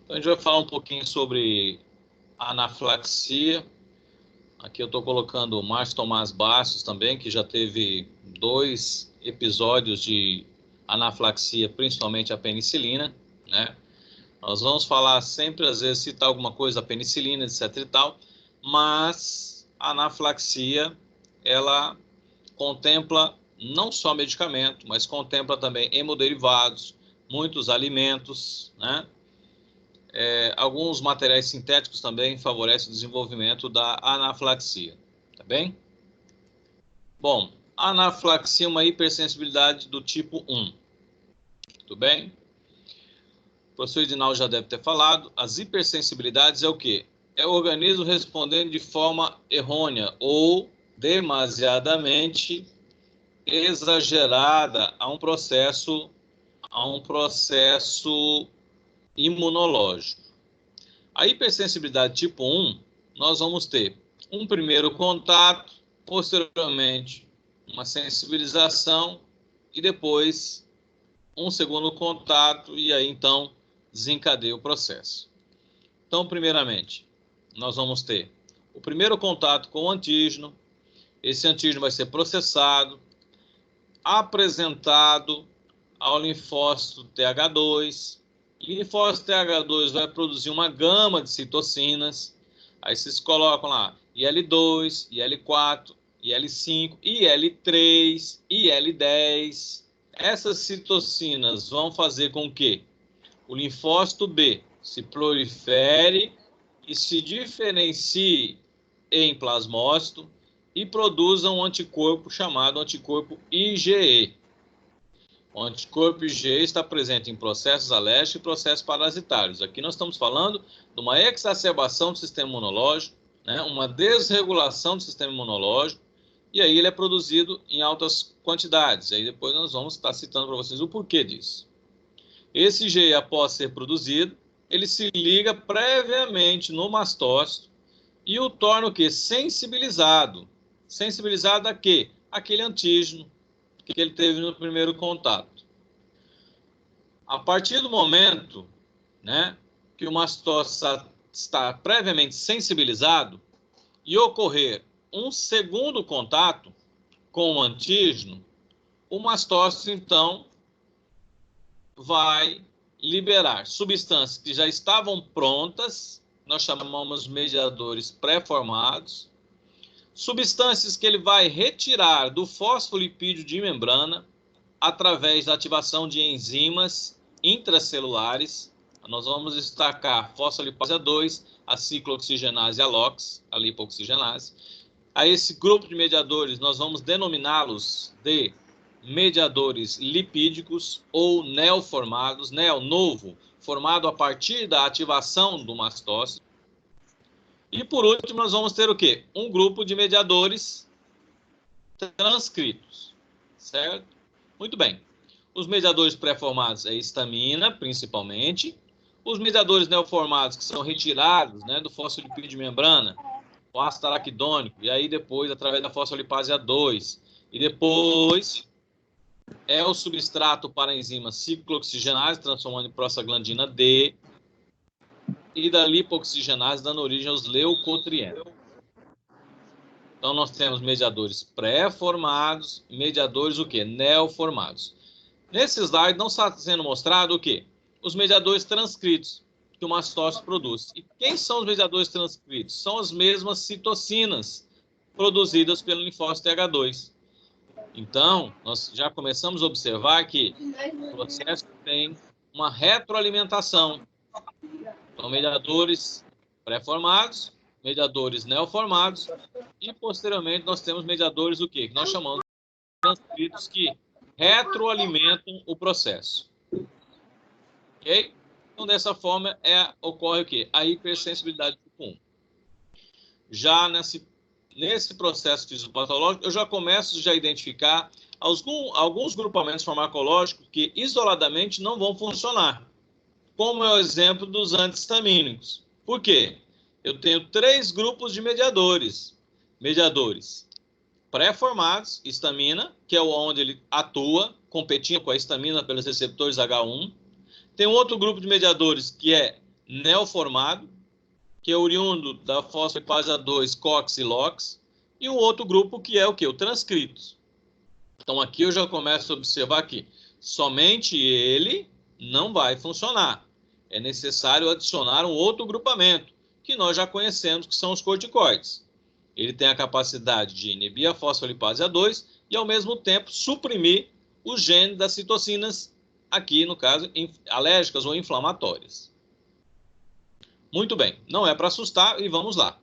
Então, a gente vai falar um pouquinho sobre anafilaxia. Aqui eu estou colocando o Márcio Tomás Bastos também, que já teve 2 episódios de anafilaxia, principalmente a penicilina, né? Nós vamos falar sempre, às vezes, citar alguma coisa da penicilina, etc e tal, mas a anafilaxia, ela contempla não só medicamento, mas contempla também hemoderivados, muitos alimentos, né? Alguns materiais sintéticos também favorecem o desenvolvimento da anafilaxia, tá bem? Bom, a anafilaxia é uma hipersensibilidade do tipo 1, tudo bem? O professor Edinaldo já deve ter falado, as hipersensibilidades é o quê? É o organismo respondendo de forma errônea ou demasiadamente exagerada a um processo imunológico. A hipersensibilidade tipo 1, nós vamos ter um primeiro contato, posteriormente uma sensibilização e depois um segundo contato e aí então desencadeia o processo. Então, primeiramente, nós vamos ter o primeiro contato com o antígeno. Esse antígeno vai ser processado, apresentado ao linfócito TH2. Linfócito TH2 vai produzir uma gama de citocinas. Aí vocês colocam lá IL-2, IL-4, IL-5, IL-3, IL-10. Essas citocinas vão fazer com que o linfócito B se prolifere e se diferencie em plasmócito e produza um anticorpo chamado anticorpo IgE. O anticorpo IgE está presente em processos alérgicos e processos parasitários. Aqui nós estamos falando de uma exacerbação do sistema imunológico, né, uma desregulação do sistema imunológico, e aí ele é produzido em altas quantidades. Aí depois nós vamos estar citando para vocês o porquê disso. Esse IgE, após ser produzido, ele se liga previamente no mastócito e o torna o quê? Sensibilizado. Sensibilizado a quê? Aquele antígeno que ele teve no primeiro contato. A partir do momento, né, que o mastócito está previamente sensibilizado e ocorrer um segundo contato com o antígeno, o mastócito, então, vai liberar substâncias que já estavam prontas, nós chamamos mediadores pré-formados, substâncias que ele vai retirar do fosfolipídio de membrana através da ativação de enzimas intracelulares. Nós vamos destacar fosfolipase 2, a ciclooxigenase e a LOX, a lipoxigenase. A esse grupo de mediadores nós vamos denominá-los de mediadores lipídicos ou neoformados, novo, formado a partir da ativação do mastócito. E por último, nós vamos ter o quê? Um grupo de mediadores transcritos, certo? Muito bem. Os mediadores pré-formados é histamina, principalmente. Os mediadores neoformados, que são retirados, né, do fosfolipídio de membrana, o ácido araquidônico, e aí depois, através da fosfolipase A2. E depois é o substrato para a enzima ciclooxigenase, transformando em prostaglandina D, e da lipoxigenase, dando origem aos leucotrienos. Então, nós temos mediadores pré-formados, mediadores o quê? Neoformados. Nesse slide não está sendo mostrado o quê? Os mediadores transcritos que o mastócito produz. E quem são os mediadores transcritos? São as mesmas citocinas produzidas pelo linfócito TH2. Então, nós já começamos a observar que o processo tem uma retroalimentação. Então, mediadores pré-formados, mediadores neoformados e, posteriormente, nós temos mediadores o quê? Que nós chamamos de transcritos que retroalimentam o processo. Ok? Então, dessa forma, ocorre o quê? A hipersensibilidade tipo 1. Já nesse processo fisiopatológico, eu já começo a identificar alguns grupamentos farmacológicos que, isoladamente, não vão funcionar. Como é o exemplo dos antihistamínicos. Por quê? Eu tenho 3 grupos de mediadores. Mediadores pré-formados, histamina, que é onde ele atua, competindo com a histamina pelos receptores H1. Tem um outro grupo de mediadores que é neoformado, que é oriundo da fosfolipase A2, COX e LOX, e um outro grupo que é o quê? O transcritos. Então, aqui eu já começo a observar que somente ele não vai funcionar. É necessário adicionar um outro grupamento, que nós já conhecemos, que são os corticoides. Ele tem a capacidade de inibir a fosfolipase A2 e, ao mesmo tempo, suprimir os genes das citocinas, aqui, no caso, alérgicas ou inflamatórias. Muito bem, não é para assustar e vamos lá.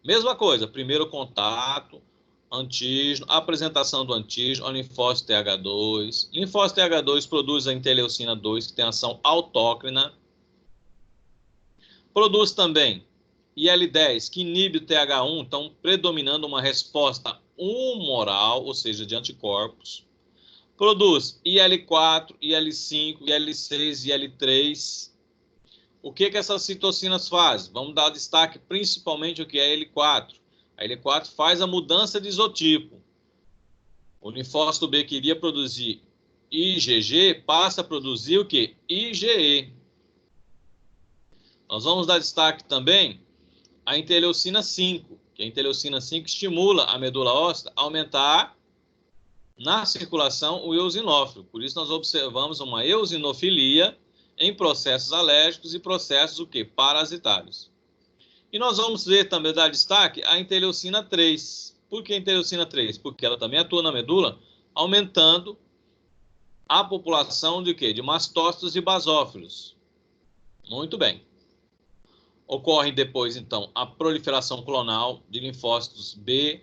Mesma coisa, primeiro contato, antígeno, apresentação do antígeno, linfócito TH2. Linfócito TH2 produz a interleucina 2, que tem ação autócrina. Produz também IL-10, que inibe o TH1, então predominando uma resposta humoral, ou seja, de anticorpos. Produz IL-4, IL-5, IL-6 e IL-3. O que essas citocinas fazem? Vamos dar destaque principalmente o que é a IL-4. A IL-4 faz a mudança de isotipo. O linfócito B que iria produzir IgG passa a produzir o que? IgE. Nós vamos dar destaque também à interleucina 5, que a interleucina 5 estimula a medula óssea a aumentar na circulação o eosinófilo. Por isso nós observamos uma eosinofilia em processos alérgicos e processos o quê? Parasitários. E nós vamos ver também, dar destaque à interleucina 3. Por que a interleucina 3? Porque ela também atua na medula, aumentando a população de quê? De mastócitos e basófilos. Muito bem. Ocorre depois, então, a proliferação clonal de linfócitos B,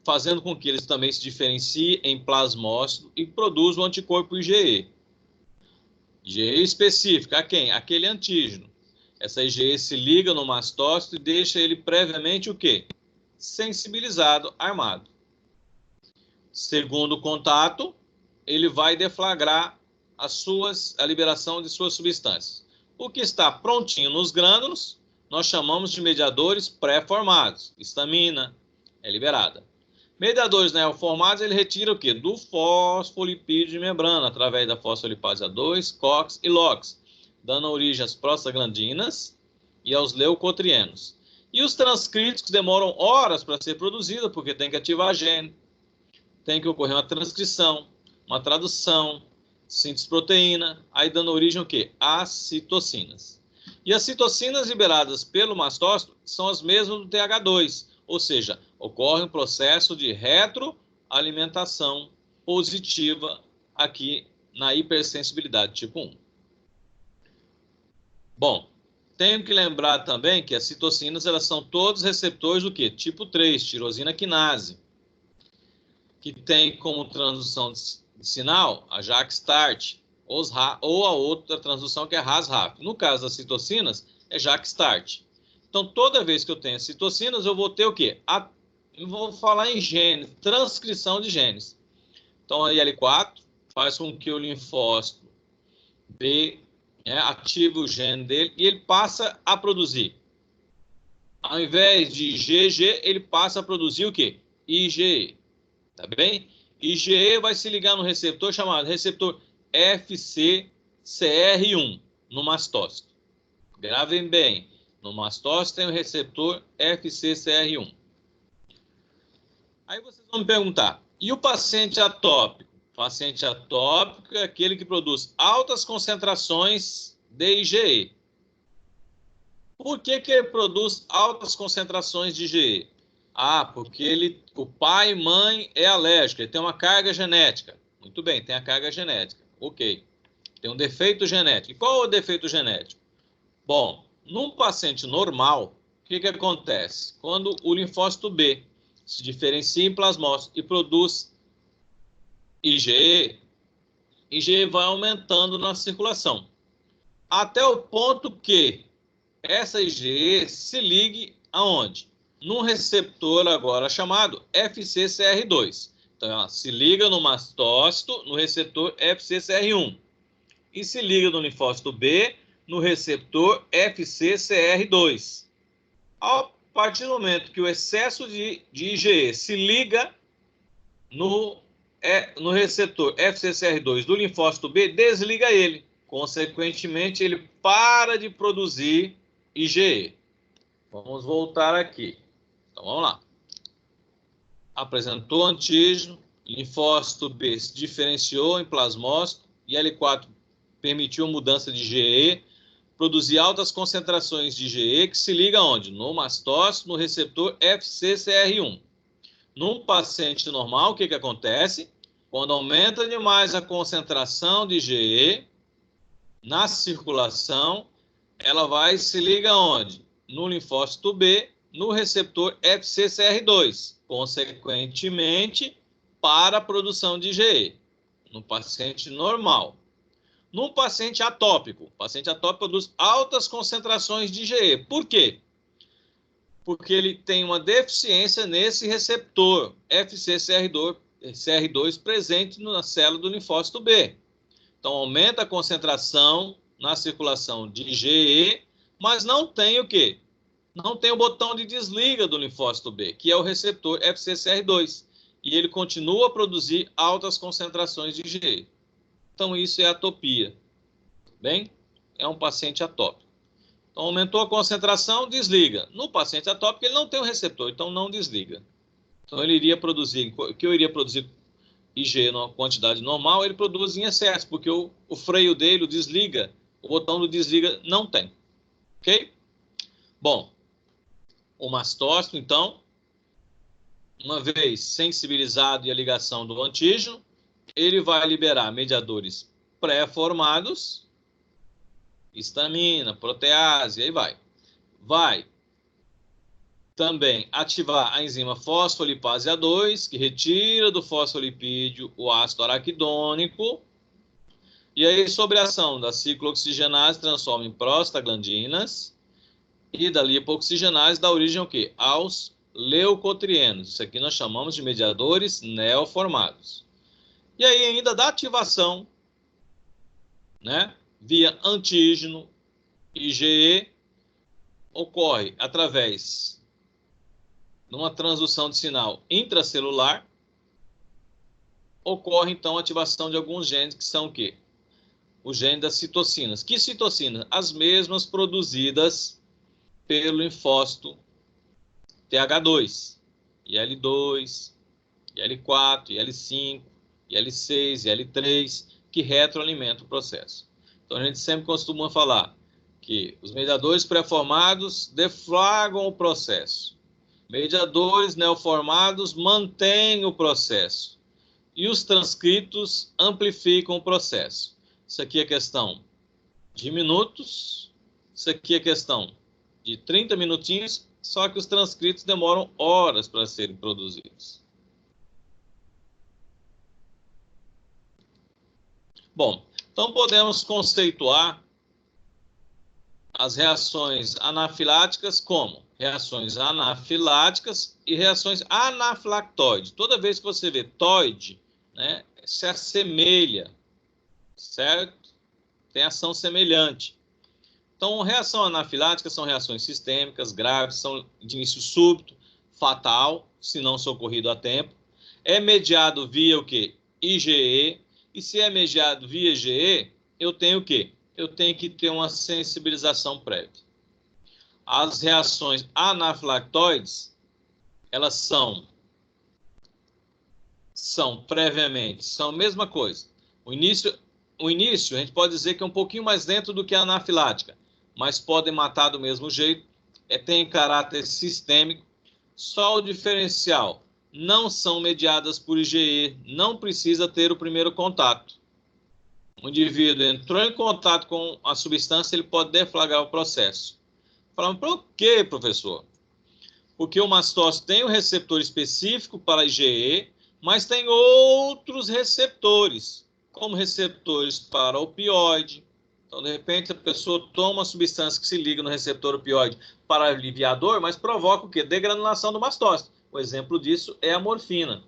fazendo com que eles também se diferenciem em plasmócito e produzam o anticorpo IgE. IgE específica a quem? Aquele antígeno. Essa IgE se liga no mastócito e deixa ele previamente o quê? Sensibilizado, armado. Segundo contato, ele vai deflagrar a liberação de suas substâncias. O que está prontinho nos grânulos, nós chamamos de mediadores pré-formados. Histamina é liberada. Mediadores neoformados, ele retira o quê? Do fosfolipídio de membrana, através da fosfolipase A2, COX e LOX, dando origem às prostaglandinas e aos leucotrienos. E os transcríticos demoram horas para ser produzidos, porque tem que ativar gene, tem que ocorrer uma transcrição, uma tradução, síntese proteína, aí dando origem ao quê? Às citocinas. E as citocinas liberadas pelo mastócito são as mesmas do TH2, ou seja, ocorre um processo de retroalimentação positiva aqui na hipersensibilidade tipo 1. Bom, tenho que lembrar também que as citocinas elas são todos receptores do quê? Tipo 3, tirosina quinase, que tem como transdução de sinal a JAK-START, ou a outra transdução que é RAS-RAF. No caso das citocinas, é JAK-START. Então, toda vez que eu tenho citocinas, eu vou ter o quê? Eu vou falar em genes, transcrição de genes. Então, a IL-4 faz com que o linfócito B ative o gene dele e ele passa a produzir. Ao invés de IgG, ele passa a produzir o quê? IgE. Tá bem? IgE vai se ligar no receptor chamado receptor FcCR1 no mastócito. Gravem bem. No mastócito tem o receptor FcCR1. Aí vocês vão me perguntar, e o paciente atópico? O paciente atópico é aquele que produz altas concentrações de IgE. Por que ele produz altas concentrações de IgE? Ah, porque o pai e mãe é alérgico, ele tem uma carga genética. Muito bem, tem a carga genética. Ok. Tem um defeito genético. E qual é o defeito genético? Bom, num paciente normal, o que acontece? Quando o linfócito B se diferencia em plasmócito e produz IgE, IgE vai aumentando na circulação. Até o ponto que essa IgE se ligue aonde? Num receptor agora chamado FcCR2. Então, ela se liga no mastócito, no receptor FcCR1. E se liga no linfócito B, no receptor FcCR2. A partir do momento que o excesso de IgE se liga no receptor FcCR2 do linfócito B, desliga ele. Consequentemente, ele para de produzir IgE. Vamos voltar aqui. Então, vamos lá. Apresentou antígeno, linfócito B se diferenciou em plasmócito, e L4 permitiu mudança de IgE, produzir altas concentrações de IgE que se liga onde? No mastócito, no receptor FcCR1. Num paciente normal, o que acontece? Quando aumenta demais a concentração de IgE na circulação, ela vai se liga onde? No linfócito B, no receptor FcCR2, consequentemente, para a produção de IgE, no paciente normal. No paciente atópico, o paciente atópico produz altas concentrações de IgE. Por quê? Porque ele tem uma deficiência nesse receptor FcCR2 presente na célula do linfócito B. Então, aumenta a concentração na circulação de IgE, mas não tem o quê? Não tem o botão de desliga do linfócito B, que é o receptor FcCR2. E ele continua a produzir altas concentrações de IgE. Então, isso é atopia. Bem, é um paciente atópico. Então, aumentou a concentração, desliga. No paciente atópico, ele não tem o receptor, então não desliga. Então, ele iria produzir, que eu iria produzir IgE numa quantidade normal, ele produz em excesso, porque o freio dele, o desliga, o botão do desliga não tem. Ok? Bom, o mastócito, então, uma vez sensibilizado e a ligação do antígeno, ele vai liberar mediadores pré-formados, histamina, protease, e aí vai. Vai também ativar a enzima fosfolipase A2, que retira do fosfolipídio o ácido araquidônico. E aí, sobre a ação da ciclooxigenase, transforma em prostaglandinas. E da lipooxigenase dá origem ao quê? Aos leucotrienos. Isso aqui nós chamamos de mediadores neoformados. E aí, ainda da ativação, né, via antígeno, IgE, ocorre através de uma transdução de sinal intracelular, ocorre então a ativação de alguns genes que são o quê? O gene das citocinas. Que citocinas? As mesmas produzidas pelo linfócito TH2, IL2, IL4, IL5, IL6, IL3, que retroalimentam o processo. Então, a gente sempre costuma falar que os mediadores pré-formados deflagram o processo. Mediadores neoformados mantêm o processo. E os transcritos amplificam o processo. Isso aqui é questão de minutos. Isso aqui é questão de 30 minutinhos. Só que os transcritos demoram horas para serem produzidos. Bom, então podemos conceituar as reações anafiláticas como reações anafiláticas e reações anafilactoides. Toda vez que você vê toide, né, se assemelha, certo? Tem ação semelhante. Então, reação anafilática são reações sistêmicas, graves, são de início súbito, fatal, se não socorrido a tempo. É mediado via o quê? IgE. E se é mediado via IgE, eu tenho o quê? Eu tenho que ter uma sensibilização prévia. As reações anafilactoides, elas são previamente, são a mesma coisa. O início, a gente pode dizer que é um pouquinho mais lento do que a anafilática, mas podem matar do mesmo jeito, tem caráter sistêmico. Só o diferencial, não são mediadas por IgE, não precisa ter o primeiro contato. O indivíduo entrou em contato com a substância, ele pode deflagrar o processo. Falamos, por quê, professor? Porque o mastócito tem um receptor específico para IgE, mas tem outros receptores, como receptores para opioide. Então, de repente, a pessoa toma uma substância que se liga no receptor opioide para aliviar a dor, mas provoca o quê? Degranulação do mastócito. O exemplo disso é a morfina.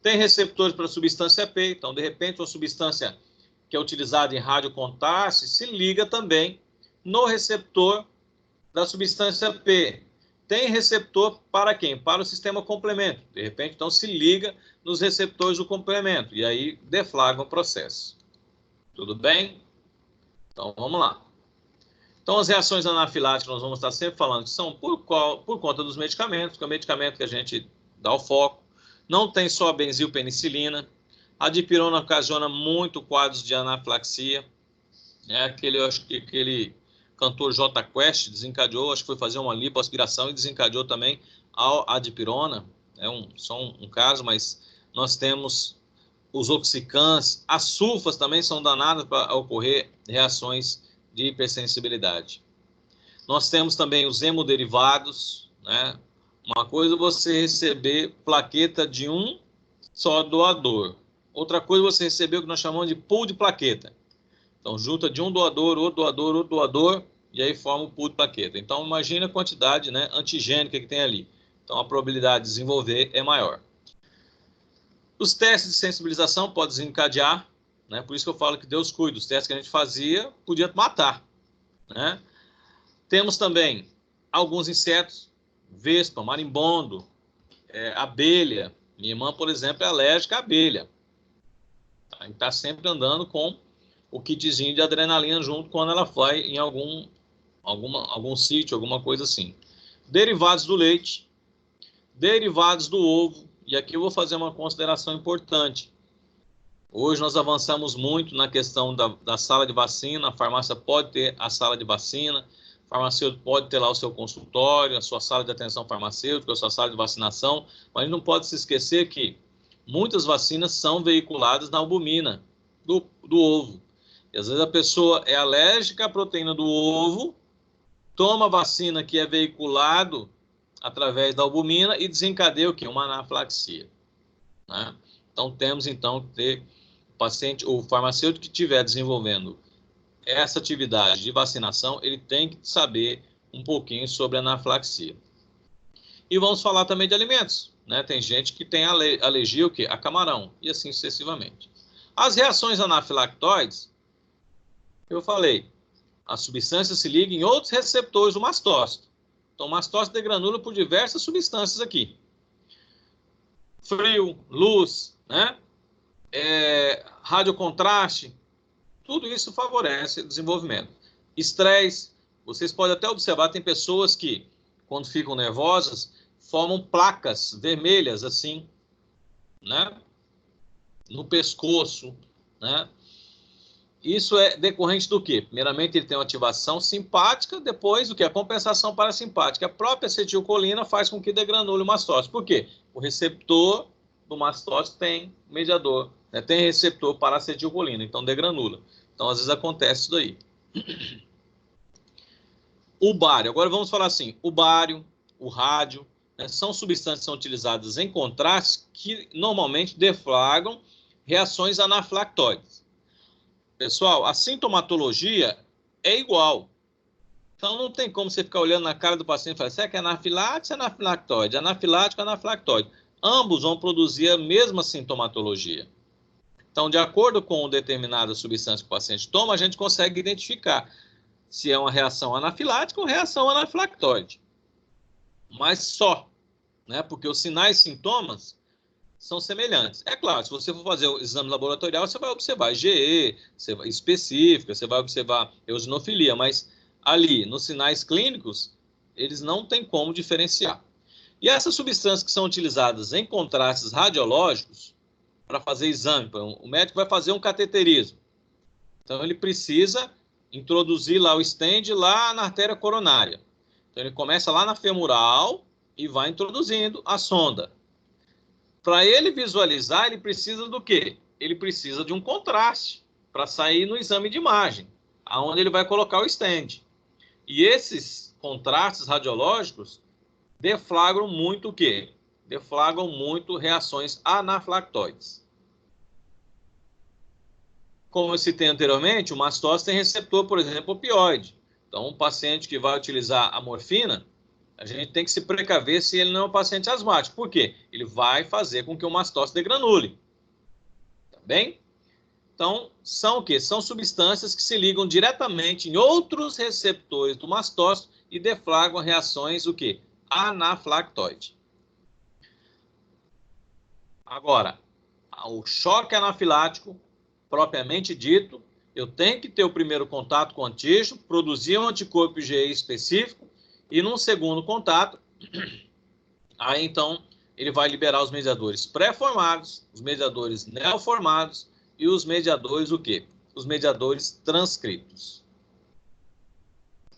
Tem receptores para substância P, então, de repente, uma substância que é utilizada em radiocontaste se liga também no receptor da substância P. Tem receptor para quem? Para o sistema complemento. De repente, então, se liga nos receptores do complemento e aí deflagra o processo. Tudo bem? Então, vamos lá. Então, as reações anafiláticas, nós vamos estar sempre falando que são por conta dos medicamentos, que é o medicamento que a gente dá o foco. Não tem só a benzilpenicilina. A dipirona ocasiona muito quadros de anafilaxia. Eu acho que aquele cantor J Quest desencadeou, acho que foi fazer uma lipoaspiração e desencadeou também a dipirona. Só um caso, mas nós temos os oxicants, as sulfas também são danadas para ocorrer reações de hipersensibilidade. Nós temos também os hemoderivados, né? Uma coisa é você receber plaqueta de um só doador. Outra coisa é você receber o que nós chamamos de pool de plaqueta. Então, junta de um doador, outro doador, outro doador, e aí forma o pool de plaqueta. Então, imagina a quantidade, né, antigênica que tem ali. Então, a probabilidade de desenvolver é maior. Os testes de sensibilização podem desencadear, né? Por isso que eu falo que Deus cuida. Os testes que a gente fazia podia matar, né? Temos também alguns insetos, vespa, marimbondo, abelha. Minha irmã, por exemplo, é alérgica à abelha. A gente está sempre andando com o kitzinho de adrenalina junto quando ela vai em algum sítio, alguma coisa assim. Derivados do leite, derivados do ovo. E aqui eu vou fazer uma consideração importante. Hoje nós avançamos muito na questão da sala de vacina. A farmácia pode ter a sala de vacina, o farmacêutico pode ter lá o seu consultório, a sua sala de atenção farmacêutica, a sua sala de vacinação, mas não pode se esquecer que muitas vacinas são veiculadas na albumina do ovo. E às vezes a pessoa é alérgica à proteína do ovo, toma a vacina que é veiculado através da albumina e desencadeia o quê? Uma anafilaxia, né? Então, temos então que ter o farmacêutico que estiver desenvolvendo essa atividade de vacinação, ele tem que saber um pouquinho sobre a anafilaxia. E vamos falar também de alimentos, né? Tem gente que tem alergia ao quê? A camarão, e assim sucessivamente. As reações anafilactoides, eu falei, a substância se liga em outros receptores do mastócito. Então, o mastócito degranula por diversas substâncias aqui. Frio, luz, né? Radiocontraste, tudo isso favorece o desenvolvimento. Estresse, vocês podem até observar, tem pessoas que, quando ficam nervosas, formam placas vermelhas assim, né? No pescoço, né? Isso é decorrente do quê? Primeiramente, ele tem uma ativação simpática, depois o que? A compensação parasimpática. A própria acetilcolina faz com que degranule o mastócito. Por quê? O receptor do mastócito tem mediador, né? Tem receptor para acetilcolina, então degranula. Então, às vezes acontece isso daí. O bário, agora vamos falar assim, o bário, o rádio, né, são substâncias que são utilizadas em contraste que normalmente deflagram reações anafilactóides. Pessoal, a sintomatologia é igual. Então, não tem como você ficar olhando na cara do paciente e falar, será que é anafilático ou é anafilactóide? Anafilático ou anafilactóide? Ambos vão produzir a mesma sintomatologia. Então, de acordo com determinada substância que o paciente toma, a gente consegue identificar se é uma reação anafilática ou reação anafilactóide. Mas só, né? Porque os sinais e sintomas são semelhantes. É claro, se você for fazer o exame laboratorial, você vai observar IgE, específica, você vai observar eosinofilia, mas ali, nos sinais clínicos, eles não têm como diferenciar. E essas substâncias que são utilizadas em contrastes radiológicos, para fazer exame, o médico vai fazer um cateterismo. Então, ele precisa introduzir lá o stent lá na artéria coronária. Então, ele começa lá na femoral e vai introduzindo a sonda. Para ele visualizar, ele precisa do quê? Ele precisa de um contraste para sair no exame de imagem, aonde ele vai colocar o stent. E esses contrastes radiológicos deflagram muito o quê? Deflagram muito reações anafilactóides. Como eu citei anteriormente, o mastócito tem receptor, por exemplo, opioide. Então, um paciente que vai utilizar a morfina, a gente tem que se precaver se ele não é um paciente asmático. Por quê? Ele vai fazer com que o mastócito degranule. Tá bem? Então, são o quê? São substâncias que se ligam diretamente em outros receptores do mastócito e deflagram reações, o quê? Anafilactoide. Agora, o choque anafilático, propriamente dito, Eu tenho que ter o primeiro contato com o antígeno, produzir um anticorpo IgE específico, e num segundo contato, aí então ele vai liberar os mediadores pré-formados, os mediadores neoformados e os mediadores o quê? Os mediadores transcritos.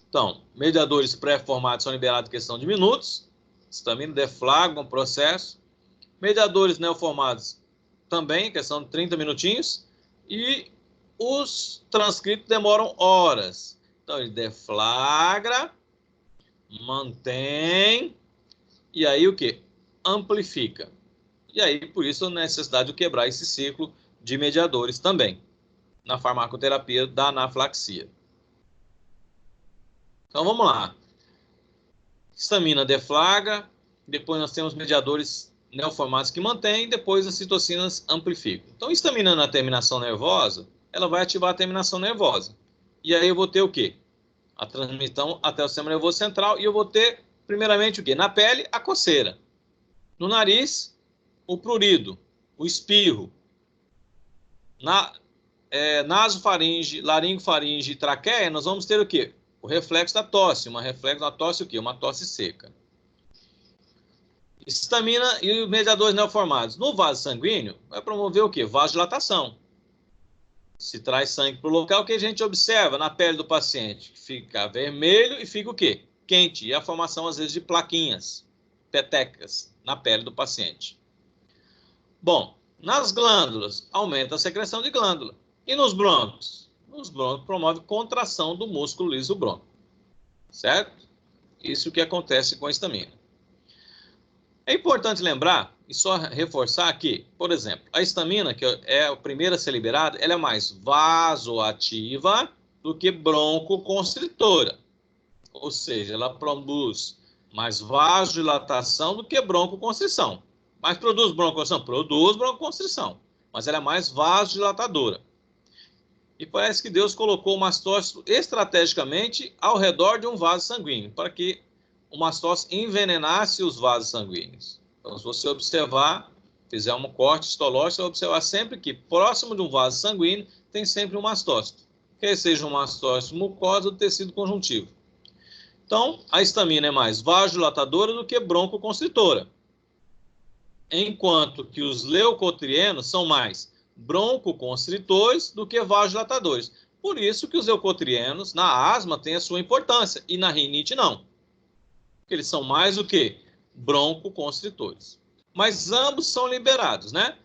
Então, mediadores pré-formados são liberados em questão de minutos, histamina deflagram o processo. Mediadores neoformados também, questão de 30 minutinhos, e os transcritos demoram horas. Então, ele deflagra, mantém, e aí o quê? Amplifica. E aí, por isso, a necessidade de quebrar esse ciclo de mediadores também, na farmacoterapia da anafilaxia. Então, vamos lá. Histamina deflagra, depois nós temos mediadores neoformados que mantêm, depois as citocinas amplificam. Então, histamina na terminação nervosa, ela vai ativar a terminação nervosa. E aí eu vou ter o quê? A transmissão até o sistema nervoso central, e eu vou ter, primeiramente, o quê? Na pele, a coceira. No nariz, o prurido, o espirro. Na nasofaringe, laringofaringe e traqueia, nós vamos ter o quê? O reflexo da tosse. Uma reflexo da tosse o quê? Uma tosse seca. Histamina e os mediadores neoformados. No vaso sanguíneo, vai promover o quê? Vasodilatação. Se traz sangue para o local, o que a gente observa na pele do paciente? Fica vermelho e fica o quê? Quente. E a formação, às vezes, de plaquinhas, petecas, na pele do paciente. Bom, nas glândulas, aumenta a secreção de glândula. E nos brônquios? Nos brônquios promove contração do músculo liso brônquio. Certo? Isso que acontece com a histamina. É importante lembrar e só reforçar que, por exemplo, a histamina, que é a primeira a ser liberada, ela é mais vasoativa do que broncoconstritora. Ou seja, ela produz mais vasodilatação do que broncoconstrição. Mas produz broncoconstrição? Produz broncoconstrição. Mas ela é mais vasodilatadora. E parece que Deus colocou o mastócito estrategicamente ao redor de um vaso sanguíneo, para que o mastócito envenenasse os vasos sanguíneos. Então, se você observar, fizer um corte histológico, você vai observar sempre que próximo de um vaso sanguíneo tem sempre um mastócito. Quer seja um mastócito mucosa ou tecido conjuntivo. Então, a histamina é mais vasodilatadora do que broncoconstritora. Enquanto que os leucotrienos são mais broncoconstritores do que vasodilatadores. Por isso que os leucotrienos na asma têm a sua importância e na rinite não. Porque eles são mais o que? Broncoconstritores. Mas ambos são liberados, né?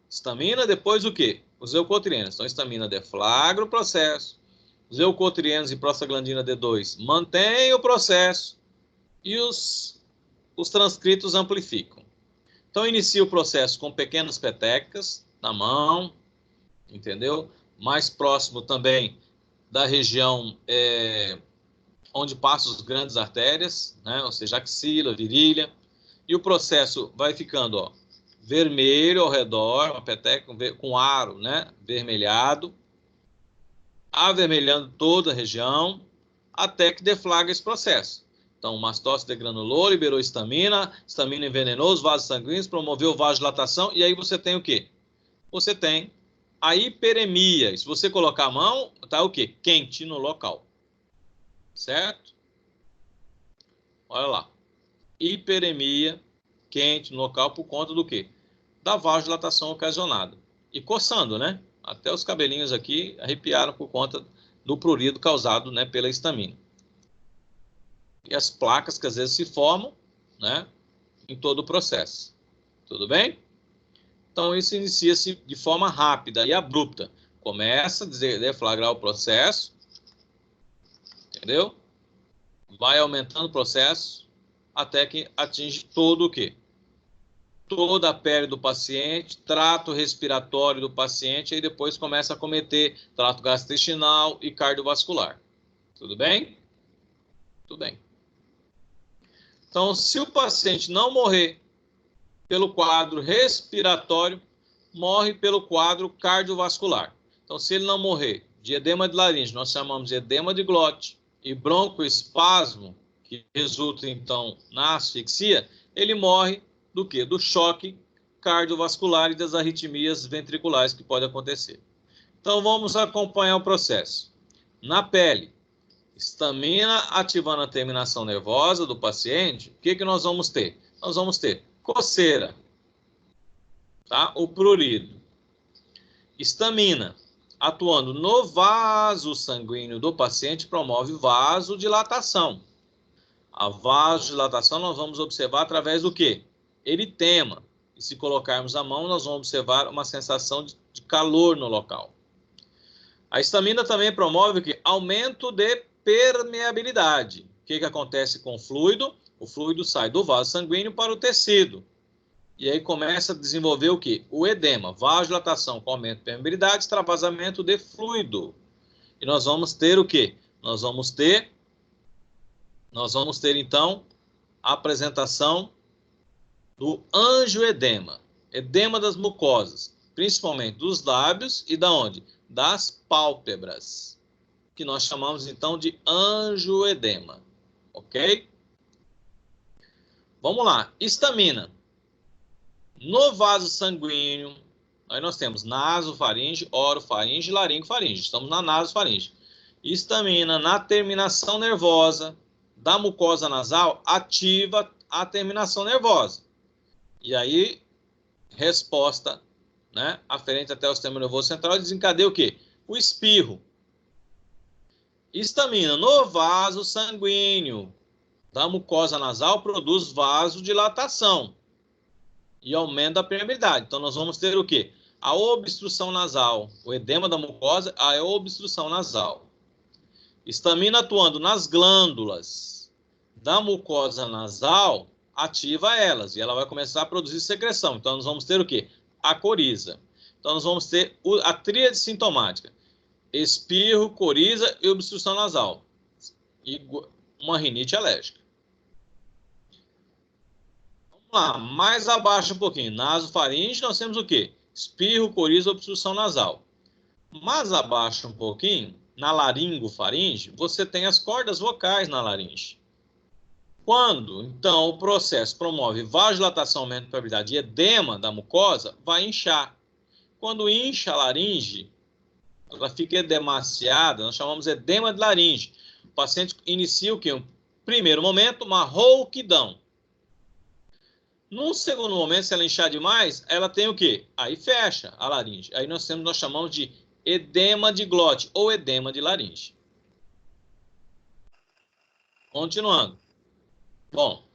Histamina, depois o quê? Os leucotrienos. Então, histamina deflagra o processo. Os leucotrienos e prostaglandina D2 mantêm o processo e os transcritos amplificam. Então, inicia o processo com pequenas petecas na mão, entendeu? Mais próximo também da região onde passam as grandes artérias, né? Ou seja, axila, virilha. E o processo vai ficando, ó, vermelho ao redor, uma peteca com aro, né? Vermelhado, avermelhando toda a região, até que deflagra esse processo. Então, o mastócito degranulou, liberou histamina envenenou os vasos sanguíneos, promoveu vasodilatação, e aí você tem o quê? Você tem a hiperemia. E se você colocar a mão, tá o quê? Quente no local. Certo? Olha lá. Hiperemia, quente no local, por conta do quê? Da vasodilatação ocasionada. E coçando, né? Até os cabelinhos aqui arrepiaram por conta do prurido causado, né, pela histamina. E as placas que às vezes se formam, né, em todo o processo. Tudo bem? Então, isso inicia-se de forma rápida e abrupta. Começa a deflagrar o processo, entendeu? Vai aumentando o processo até que atinge todo o quê? Toda a pele do paciente, trato respiratório do paciente, e depois começa a cometer trato gastrointestinal e cardiovascular. Tudo bem? Tudo bem. Então, se o paciente não morrer pelo quadro respiratório, morre pelo quadro cardiovascular. Então, se ele não morrer de edema de laringe, nós chamamos de edema de glote, e broncoespasmo, que resulta, então, na asfixia, ele morre do quê? Do choque cardiovascular e das arritmias ventriculares que pode acontecer. Então, vamos acompanhar o processo. Na pele, histamina ativando a terminação nervosa do paciente, o que nós vamos ter? Nós vamos ter coceira, tá? O prurido. Histamina atuando no vaso sanguíneo do paciente promove vasodilatação. A vasodilatação nós vamos observar através do quê? Eritema. E se colocarmos a mão, nós vamos observar uma sensação de calor no local. A histamina também promove o quê? Aumento de permeabilidade. O que acontece com o fluido? O fluido sai do vaso sanguíneo para o tecido. E aí começa a desenvolver o quê? O edema, vasodilatação com aumento de permeabilidade, extravasamento de fluido. E nós vamos ter o quê? Nós vamos ter então a apresentação do angioedema, edema das mucosas, principalmente dos lábios e da onde? Das pálpebras, que nós chamamos então de angioedema, ok? Vamos lá, histamina. No vaso sanguíneo, aí nós temos nasofaringe, orofaringe, laringofaringe. Estamos na nasofaringe. Histamina na terminação nervosa da mucosa nasal ativa a terminação nervosa. E aí, resposta, né, aferente até o sistema nervoso central, desencadeia o quê? O espirro. Histamina no vaso sanguíneo da mucosa nasal produz vasodilatação e aumenta a permeabilidade. Então, nós vamos ter o quê? A obstrução nasal, o edema da mucosa, a obstrução nasal. Histamina atuando nas glândulas da mucosa nasal, ativa elas, e ela vai começar a produzir secreção. Então, nós vamos ter o quê? A coriza. Então, nós vamos ter a tríade sintomática. Espirro, coriza e obstrução nasal. E uma rinite alérgica. Lá, mais abaixo um pouquinho, nasofaringe, nós temos o quê? Espirro, coriza, obstrução nasal. Mais abaixo um pouquinho, na laringofaringe, você tem as cordas vocais na laringe. Quando, então, o processo promove vasodilatação, aumento de permeabilidade e edema da mucosa, vai inchar. Quando incha a laringe, ela fica edemaciada, nós chamamos edema de laringe. O paciente inicia o quê? Um primeiro momento, uma rouquidão. Num segundo momento, se ela inchar demais, ela tem o quê? Aí fecha a laringe. Aí nós chamamos de edema de glote ou edema de laringe. Continuando. Bom,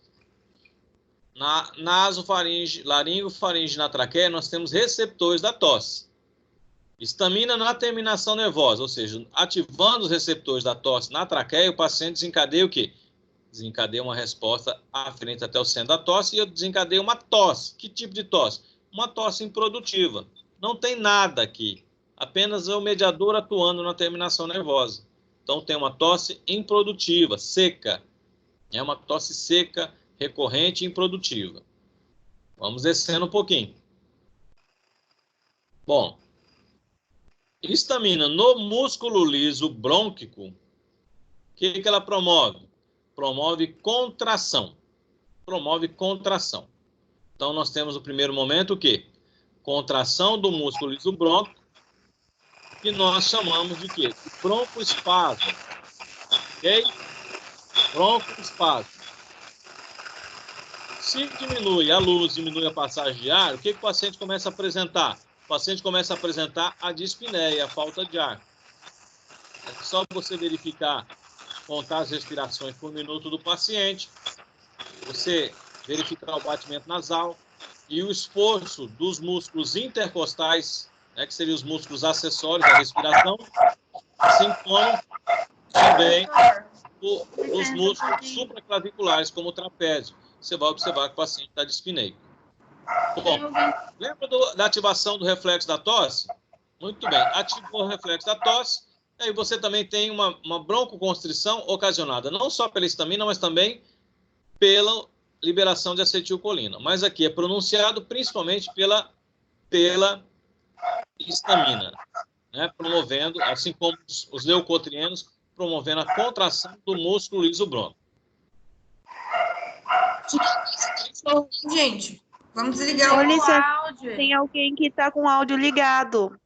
na nasofaringe, laringofaringe na traqueia, nós temos receptores da tosse. Histamina na terminação nervosa, ou seja, ativando os receptores da tosse na traqueia, o paciente desencadeia o quê? Desencadeia uma resposta aferente até o centro da tosse e eu desencadeio uma tosse. Que tipo de tosse? Uma tosse improdutiva. Não tem nada aqui. Apenas é o mediador atuando na terminação nervosa. Então, tem uma tosse improdutiva, seca. É uma tosse seca, recorrente e improdutiva. Vamos descendo um pouquinho. Bom, histamina no músculo liso brônquico, o que ela promove? Promove contração. Promove contração. Então, nós temos o primeiro momento o quê? Contração do músculo liso brônquico, que nós chamamos de quê? De broncoespasmo. Ok? Broncoespasmo. Se diminui a luz, diminui a passagem de ar, o que o paciente começa a apresentar? O paciente começa a apresentar a dispneia, a falta de ar. É só você verificar, contar as respirações por minuto do paciente, você verificar o batimento nasal e o esforço dos músculos intercostais, né, que seriam os músculos acessórios da respiração, assim como também os músculos supraclaviculares, como o trapézio. Você vai observar que o paciente está dispneico. Bom, lembra da ativação do reflexo da tosse? Muito bem, ativou o reflexo da tosse, e aí você também tem uma broncoconstrição ocasionada não só pela histamina, mas também pela liberação de acetilcolina. Mas aqui é pronunciado principalmente pela histamina, né? Promovendo, assim como os leucotrienos, promovendo a contração do músculo liso brônquico. Gente, vamos ligar o áudio. Tem alguém que está com o áudio ligado.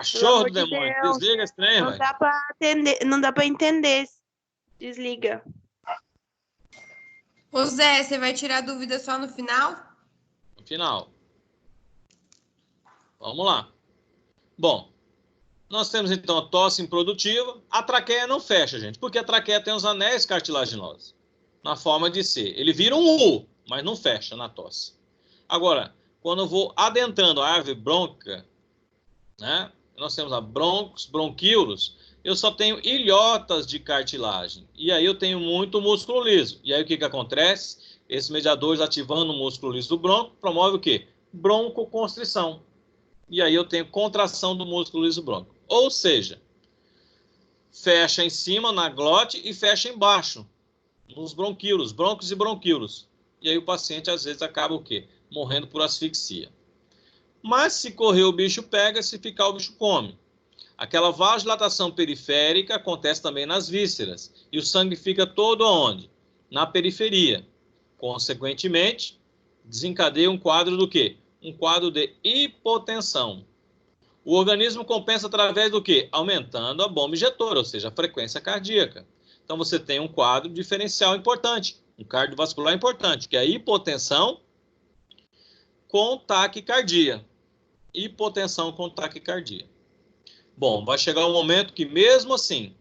Cachorro do demônio. Desliga esse trem, Não velho. dá pra atender, não dá pra entender. Desliga. Ô Zé, você vai tirar dúvida só no final? No final. Vamos lá. Bom, nós temos então a tosse improdutiva. A traqueia não fecha, gente, porque a traqueia tem os anéis cartilaginosos na forma de ser. Ele vira um U, mas não fecha na tosse. Agora, quando eu vou adentrando a árvore brônquica, né? Nós temos a broncos, bronquíolos, eu só tenho ilhotas de cartilagem. E aí eu tenho muito músculo liso. E aí o que que acontece? Esses mediadores ativando o músculo liso do bronco promove o quê? Broncoconstrição. E aí eu tenho contração do músculo liso bronco. Ou seja, fecha em cima na glote e fecha embaixo nos bronquíolos, broncos e bronquíolos. E aí o paciente às vezes acaba o quê? Morrendo por asfixia. Mas se correr o bicho pega, se ficar o bicho come. Aquela vasodilatação periférica acontece também nas vísceras. E o sangue fica todo onde? Na periferia. Consequentemente, desencadeia um quadro do quê? Um quadro de hipotensão. O organismo compensa através do quê? Aumentando a bomba injetora, ou seja, a frequência cardíaca. Então você tem um quadro diferencial importante, um cardiovascular importante, que é a hipotensão com taquicardia. Hipotensão com taquicardia. Bom, vai chegar um momento que mesmo assim,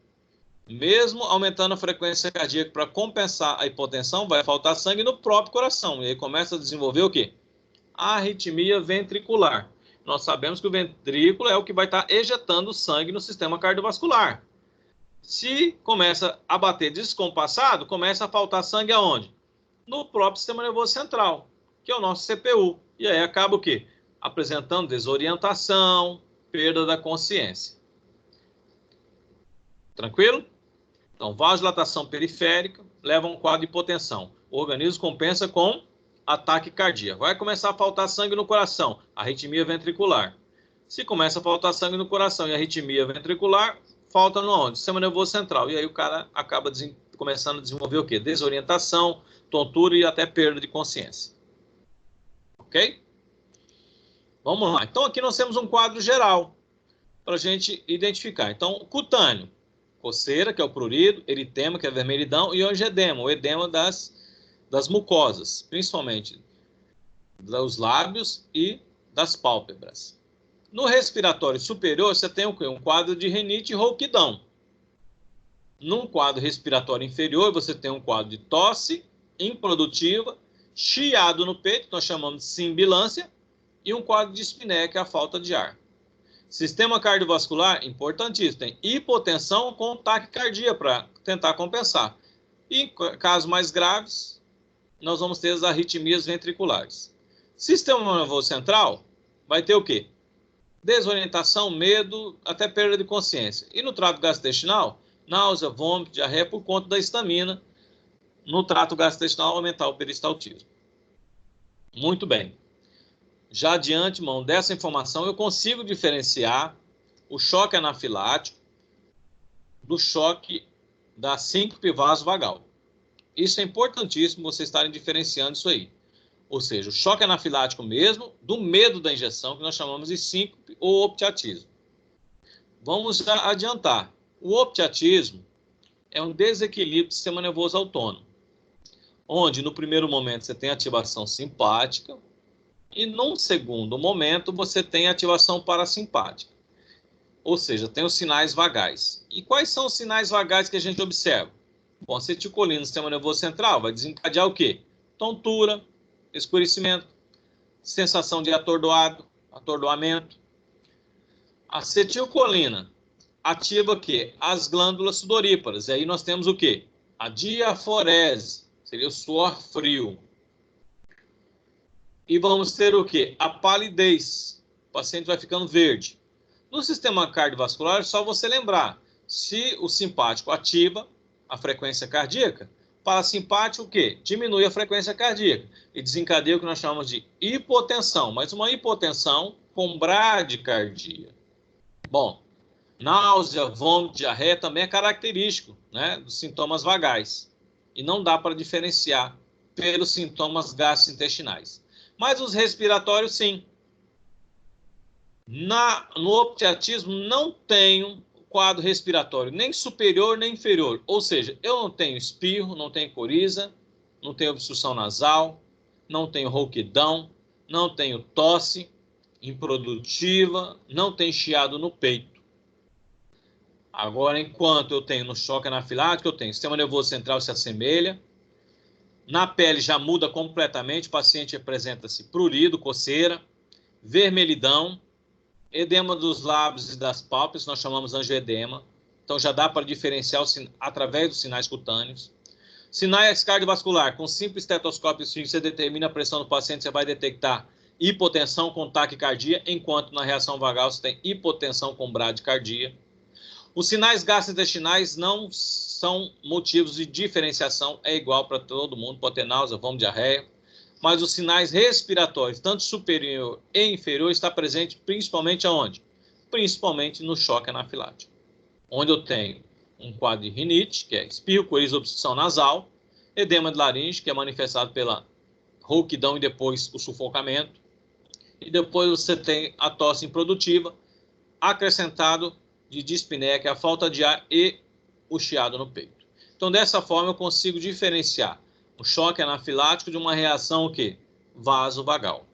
mesmo aumentando a frequência cardíaca para compensar a hipotensão, vai faltar sangue no próprio coração. E aí começa a desenvolver o quê? A arritmia ventricular. Nós sabemos que o ventrículo é o que vai estar ejetando sangue no sistema cardiovascular. Se começa a bater descompassado, começa a faltar sangue aonde? No próprio sistema nervoso central, que é o nosso CPU. E aí acaba o quê? Apresentando desorientação, perda da consciência. Tranquilo? Então, vasodilatação periférica leva a um quadro de hipotensão. O organismo compensa com ataque cardíaco. Vai começar a faltar sangue no coração, arritmia ventricular. Se começa a faltar sangue no coração e arritmia ventricular, falta no onde? Sistema nervoso central. E aí o cara acaba começando a desenvolver o quê? Desorientação, tontura e até perda de consciência. Ok? Vamos lá. Então, aqui nós temos um quadro geral para a gente identificar. Então, cutâneo, coceira, que é o prurido, eritema, que é a vermelhidão, e angedema, o edema das mucosas, principalmente dos lábios e das pálpebras. No respiratório superior, você tem o quê? Um quadro de rinite e rouquidão. Num quadro respiratório inferior, você tem um quadro de tosse improdutiva, chiado no peito, que nós chamamos de sibilância, e um quadro de espinéia, que é a falta de ar. Sistema cardiovascular, importantíssimo, tem hipotensão com taquicardia para tentar compensar. E em casos mais graves, nós vamos ter as arritmias ventriculares. Sistema nervoso central vai ter o quê? Desorientação, medo, até perda de consciência. E no trato gastrointestinal, náusea, vômito, diarreia por conta da histamina. No trato gastrointestinal, aumentar o peristaltismo. Muito bem. Já de antemão dessa informação, eu consigo diferenciar o choque anafilático do choque da síncope vasovagal. Isso é importantíssimo vocês estarem diferenciando isso aí. Ou seja, o choque anafilático mesmo, do medo da injeção, que nós chamamos de síncope ou optiatismo. Vamos já adiantar. O optiatismo é um desequilíbrio do sistema nervoso autônomo, onde no primeiro momento você tem ativação simpática e num segundo momento você tem ativação parasimpática. Ou seja, tem os sinais vagais. E quais são os sinais vagais que a gente observa? Bom, acetilcolina no sistema nervoso central vai desencadear o quê? Tontura, escurecimento, sensação de atordoamento. Acetilcolina ativa o quê? As glândulas sudoríparas. E aí nós temos o quê? A diaforese, seria o suor frio. E vamos ter o quê? A palidez. O paciente vai ficando verde. No sistema cardiovascular, é só você lembrar. Se o simpático ativa a frequência cardíaca, parasimpático o quê? Diminui a frequência cardíaca e desencadeia o que nós chamamos de hipotensão, mas uma hipotensão com bradicardia. Bom, náusea, vômito, diarreia também é característico, né, dos sintomas vagais e não dá para diferenciar pelos sintomas gastrointestinais. Mas os respiratórios, sim. No optiatismo não tenho quadro respiratório, nem superior nem inferior. Ou seja, eu não tenho espirro, não tenho coriza, não tenho obstrução nasal, não tenho rouquidão, não tenho tosse improdutiva, não tenho chiado no peito. Agora, enquanto eu tenho no choque anafilático, eu tenho sistema nervoso central se assemelha, na pele já muda completamente, o paciente apresenta-se prurido, coceira, vermelhidão, edema dos lábios e das pálpebras, nós chamamos angioedema. Então já dá para diferenciar através dos sinais cutâneos. Sinais cardiovasculares, com simples estetoscópio, você determina a pressão do paciente, você vai detectar hipotensão com taquicardia, enquanto na reação vagal você tem hipotensão com bradicardia. Os sinais gastrointestinais não são motivos de diferenciação, é igual para todo mundo, pode ter náusea, vômito, diarreia. Mas os sinais respiratórios, tanto superior e inferior, está presente principalmente aonde? Principalmente no choque anafilático, onde eu tenho um quadro de rinite, que é espirro, coriza, obstrução nasal, edema de laringe, que é manifestado pela rouquidão e depois o sufocamento, e depois você tem a tosse improdutiva, acrescentado de dispneia, que é a falta de ar e o chiado no peito. Então, dessa forma, eu consigo diferenciar o choque anafilático de uma reação o quê? Vasovagal.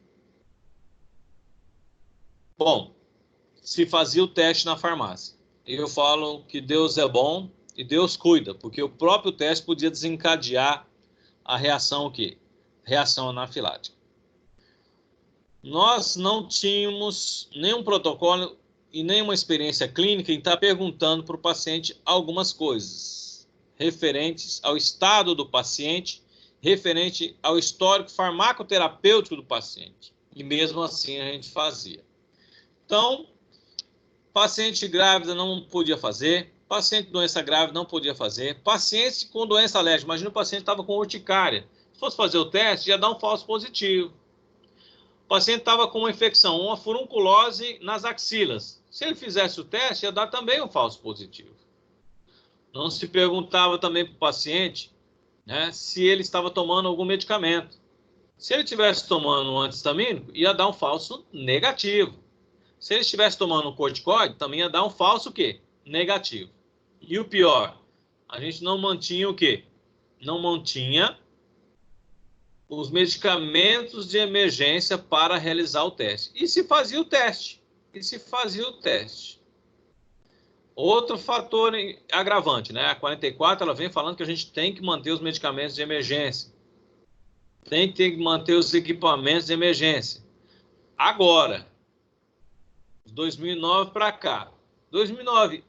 Bom, se fazia o teste na farmácia. Eu falo que Deus é bom e Deus cuida, porque o próprio teste podia desencadear a reação o quê? Reação anafilática. Nós não tínhamos nenhum protocolo e nenhuma experiência clínica em estar perguntando para o paciente algumas coisas referentes ao estado do paciente, referente ao histórico farmacoterapêutico do paciente. E mesmo assim a gente fazia. Então, paciente grávida não podia fazer, paciente com doença grave não podia fazer, paciente com doença alérgica, imagina o paciente estava com urticária. Se fosse fazer o teste, ia dar um falso positivo. O paciente estava com uma infecção, uma furunculose nas axilas. Se ele fizesse o teste, ia dar também um falso positivo. Não se perguntava também para o paciente, né, se ele estava tomando algum medicamento. Se ele estivesse tomando um antihistamínico, ia dar um falso negativo. Se ele estivesse tomando um corticoide, também ia dar um falso o quê? Negativo. E o pior, a gente não mantinha o quê? Não mantinha os medicamentos de emergência para realizar o teste. E se fazia o teste. Outro fator agravante, né? A 44, ela vem falando que a gente tem que manter os medicamentos de emergência. Tem que manter os equipamentos de emergência. Agora, 2009 para cá. 2009,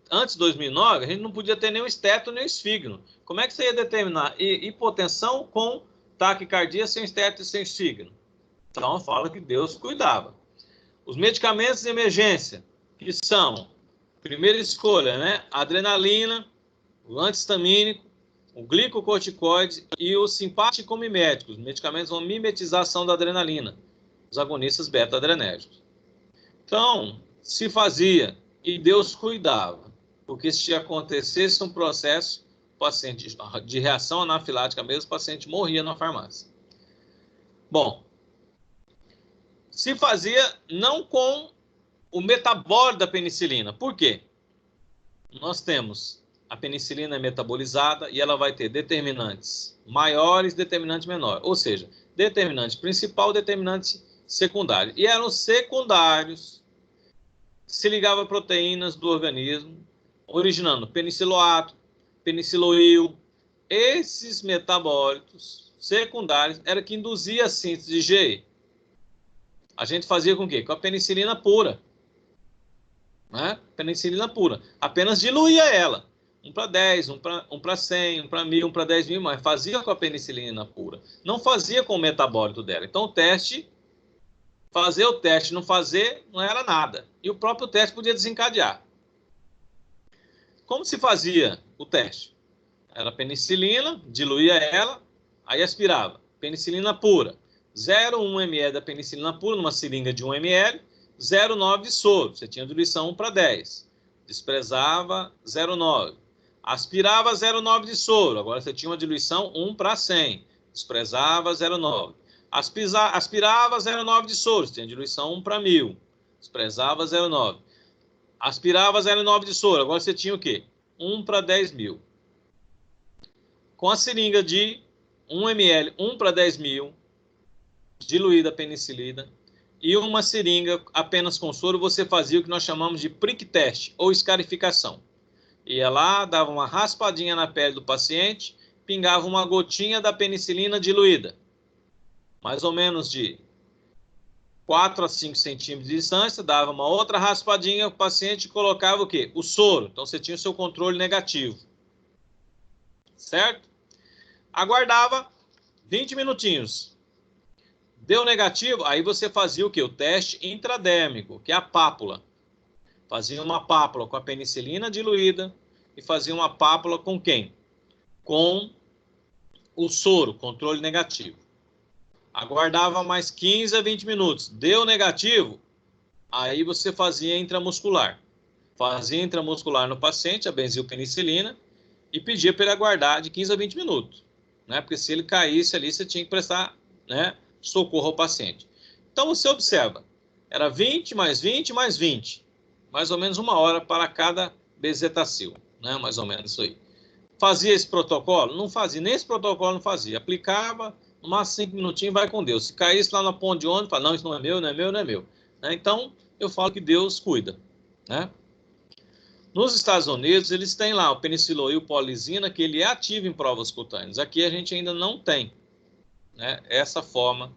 antes de 2009, a gente não podia ter nem o esteto nem o esfígeno. Como é que você ia determinar hipotensão com taquicardia sem esteto e sem esfígeno? Então, fala que Deus cuidava. Os medicamentos de emergência, que são, primeira escolha, né? Adrenalina, o antihistamínico, o glicocorticoide e os simpático-miméticos, medicamentos com mimetização da adrenalina, os agonistas beta-adrenérgicos. Então, se fazia e Deus cuidava, porque se acontecesse um processo paciente de reação anafilática mesmo, o paciente morria na farmácia. Bom, se fazia não com o metabólito da penicilina. Por quê? Nós temos a penicilina metabolizada e ela vai ter determinantes maiores, determinante menor. Ou seja, determinante principal, determinante secundário. E eram secundários que se ligavam a proteínas do organismo, originando peniciloato, peniciloil. Esses metabólitos secundários era que induzia a síntese de GE. A gente fazia com o quê? Com a penicilina pura. Né? Penicilina pura. Apenas diluía ela. 1 para 10, 1 para 100, 1 para 1000, 1 para 10.000, mas fazia com a penicilina pura. Não fazia com o metabólito dela. Então, o teste, fazer o teste, não fazer, não era nada. E o próprio teste podia desencadear. Como se fazia o teste? Era penicilina, diluía ela, aí aspirava. Penicilina pura. 0,1 ml da penicilina pura, numa seringa de 1 ml, 0,9 de soro. Você tinha diluição 1 para 10. Desprezava 0,9. Aspirava 0,9 de soro. Agora você tinha uma diluição 1 para 100. Desprezava 0,9. Aspirava 0,9 de soro. Você tinha diluição 1 para 1000. Desprezava 0,9. Aspirava 0,9 de soro. Agora você tinha o quê? 1 para 10 mil. Com a seringa de 1 ml, 1 para 10 mil, diluída a penicilina, e uma seringa apenas com soro, você fazia o que nós chamamos de prick test, ou escarificação. Ia lá, dava uma raspadinha na pele do paciente, pingava uma gotinha da penicilina diluída, mais ou menos de 4 a 5 centímetros de distância, dava uma outra raspadinha, o paciente colocava o quê? O soro. Então, você tinha o seu controle negativo. Certo? Aguardava 20 minutinhos. Deu negativo, aí você fazia o quê? O teste intradérmico, que é a pápula. Fazia uma pápula com a penicilina diluída e fazia uma pápula com quem? Com o soro, controle negativo. Aguardava mais 15 a 20 minutos. Deu negativo, aí você fazia intramuscular. Fazia intramuscular no paciente, a benzilpenicilina, e pedia para ele aguardar de 15 a 20 minutos. Né? Porque se ele caísse ali, você tinha que prestar, né, socorro ao paciente. Então, você observa, era 20 mais 20 mais 20. Mais ou menos 1 hora para cada bezetacil. Né? Mais ou menos isso aí. Fazia esse protocolo? Não fazia. Nem esse protocolo não fazia. Aplicava, no máximo 5 minutinhos, vai com Deus. Se caísse lá na ponte de ônibus, fala, não, isso não é meu, não é meu, não é meu. Né? Então, eu falo que Deus cuida. Né? Nos Estados Unidos, eles têm lá o peniciloil polizina, que ele é ativo em provas cutâneas. Aqui a gente ainda não tem, né, essa forma,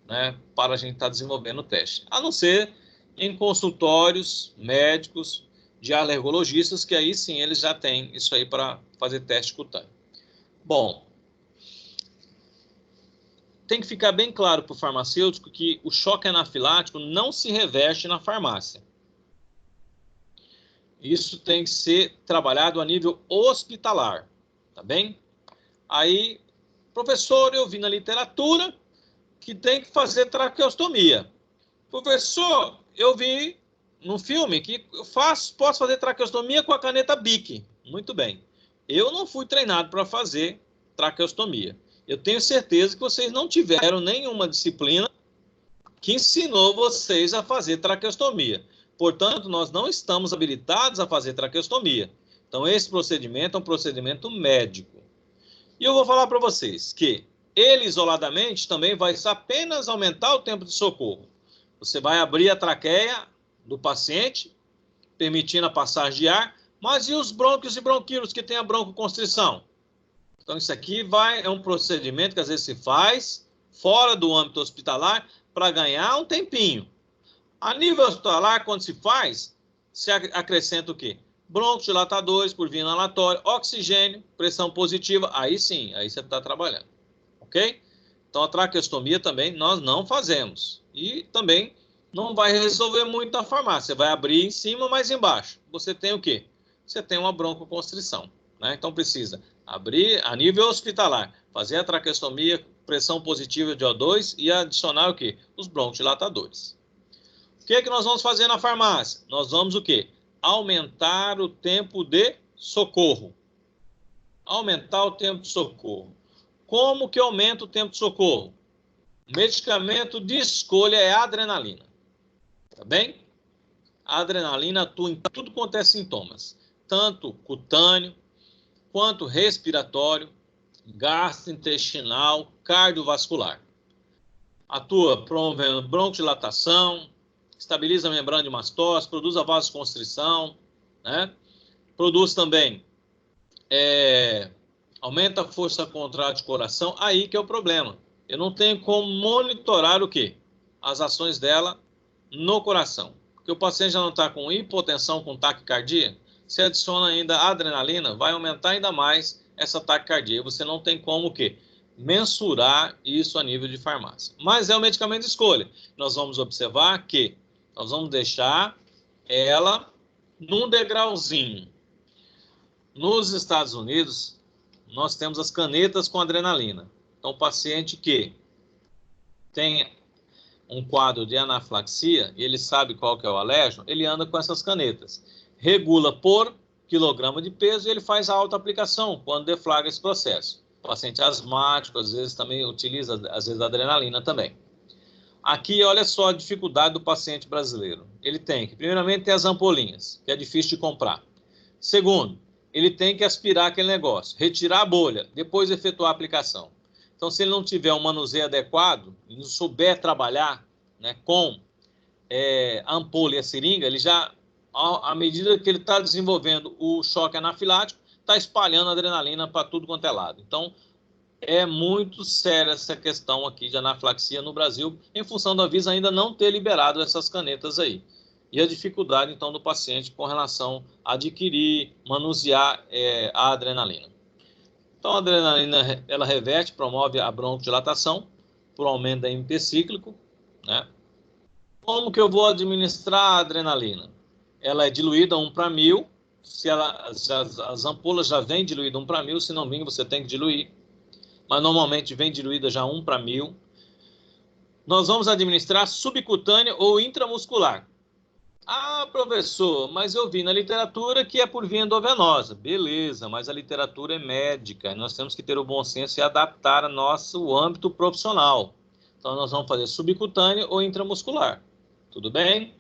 né, para a gente estar desenvolvendo o teste. A não ser em consultórios médicos de alergologistas, que aí sim eles já têm isso aí para fazer teste cutâneo. Bom, tem que ficar bem claro para o farmacêutico que o choque anafilático não se reverte na farmácia. Isso tem que ser trabalhado a nível hospitalar, tá bem? Aí, professor, eu vi na literatura que tem que fazer traqueostomia. Professor, eu vi no filme que eu posso fazer traqueostomia com a caneta Bic. Muito bem. Eu não fui treinado para fazer traqueostomia. Eu tenho certeza que vocês não tiveram nenhuma disciplina que ensinou vocês a fazer traqueostomia. Portanto, nós não estamos habilitados a fazer traqueostomia. Então, esse procedimento é um procedimento médico. E eu vou falar para vocês que ele, isoladamente, também vai apenas aumentar o tempo de socorro. Você vai abrir a traqueia do paciente, permitindo a passagem de ar, mas e os brônquios e bronquíolos que têm a broncoconstrição? Então, isso aqui é um procedimento que às vezes se faz fora do âmbito hospitalar para ganhar um tempinho. A nível hospitalar, quando se faz, se acrescenta o quê? Broncodilatadores por via inalatória, oxigênio, pressão positiva, aí sim, aí você está trabalhando, ok? Então, a traqueostomia também nós não fazemos. E também não vai resolver muito na farmácia. Você vai abrir em cima, mas embaixo. Você tem o quê? Você tem uma broncoconstrição, né? Então, precisa abrir a nível hospitalar, fazer a traqueostomia, pressão positiva de O2 e adicionar o quê? Os broncodilatadores. O que é que nós vamos fazer na farmácia? Nós vamos o quê? Aumentar o tempo de socorro. Aumentar o tempo de socorro. Como que aumenta o tempo de socorro? O medicamento de escolha é a adrenalina. Tá bem? A adrenalina atua em tudo quanto é sintomas. Tanto cutâneo, quanto respiratório, gastrointestinal, cardiovascular. Atua promovendo broncodilatação, estabiliza a membrana de mastose, produz a vasoconstrição, né? Produz também, aumenta a força contrátil de coração, aí que é o problema. Eu não tenho como monitorar o quê? As ações dela no coração. Porque o paciente já não está com hipotensão, com taquicardia, se adiciona ainda a adrenalina, vai aumentar ainda mais essa taquicardia. Você não tem como o quê? Mensurar isso a nível de farmácia. Mas é um medicamento de escolha. Nós vamos observar que nós vamos deixar ela num degrauzinho. Nos Estados Unidos, nós temos as canetas com adrenalina. Então, o paciente que tem um quadro de anafilaxia, e ele sabe qual que é o alérgeno, ele anda com essas canetas. Regula por quilograma de peso e ele faz a autoaplicação quando deflagra esse processo. O paciente asmático, às vezes, também utiliza, às vezes, a adrenalina também. Aqui, olha só a dificuldade do paciente brasileiro. Ele tem que, primeiramente, ter as ampolinhas, que é difícil de comprar. Segundo, ele tem que aspirar aquele negócio, retirar a bolha, depois efetuar a aplicação. Então, se ele não tiver um manuseio adequado, e não souber trabalhar, né, com a ampola e a seringa, ele já, à medida que ele está desenvolvendo o choque anafilático, está espalhando adrenalina para tudo quanto é lado. Então, é muito séria essa questão aqui de anafilaxia no Brasil, em função da Anvisa ainda não ter liberado essas canetas aí. E a dificuldade, então, do paciente com relação a adquirir, manusear a adrenalina. Então, a adrenalina, ela reverte, promove a broncodilatação, por aumento da MP cíclico, né? Como que eu vou administrar a adrenalina? Ela é diluída 1/1000, se as ampolas já vêm diluída 1/1000, se não vir, você tem que diluir. Mas normalmente vem diluída já 1/1000. Nós vamos administrar subcutânea ou intramuscular. Ah, professor, mas eu vi na literatura que é por via endovenosa. Beleza, mas a literatura é médica. Nós temos que ter o bom senso e adaptar a nosso âmbito profissional. Então, nós vamos fazer subcutânea ou intramuscular. Tudo bem?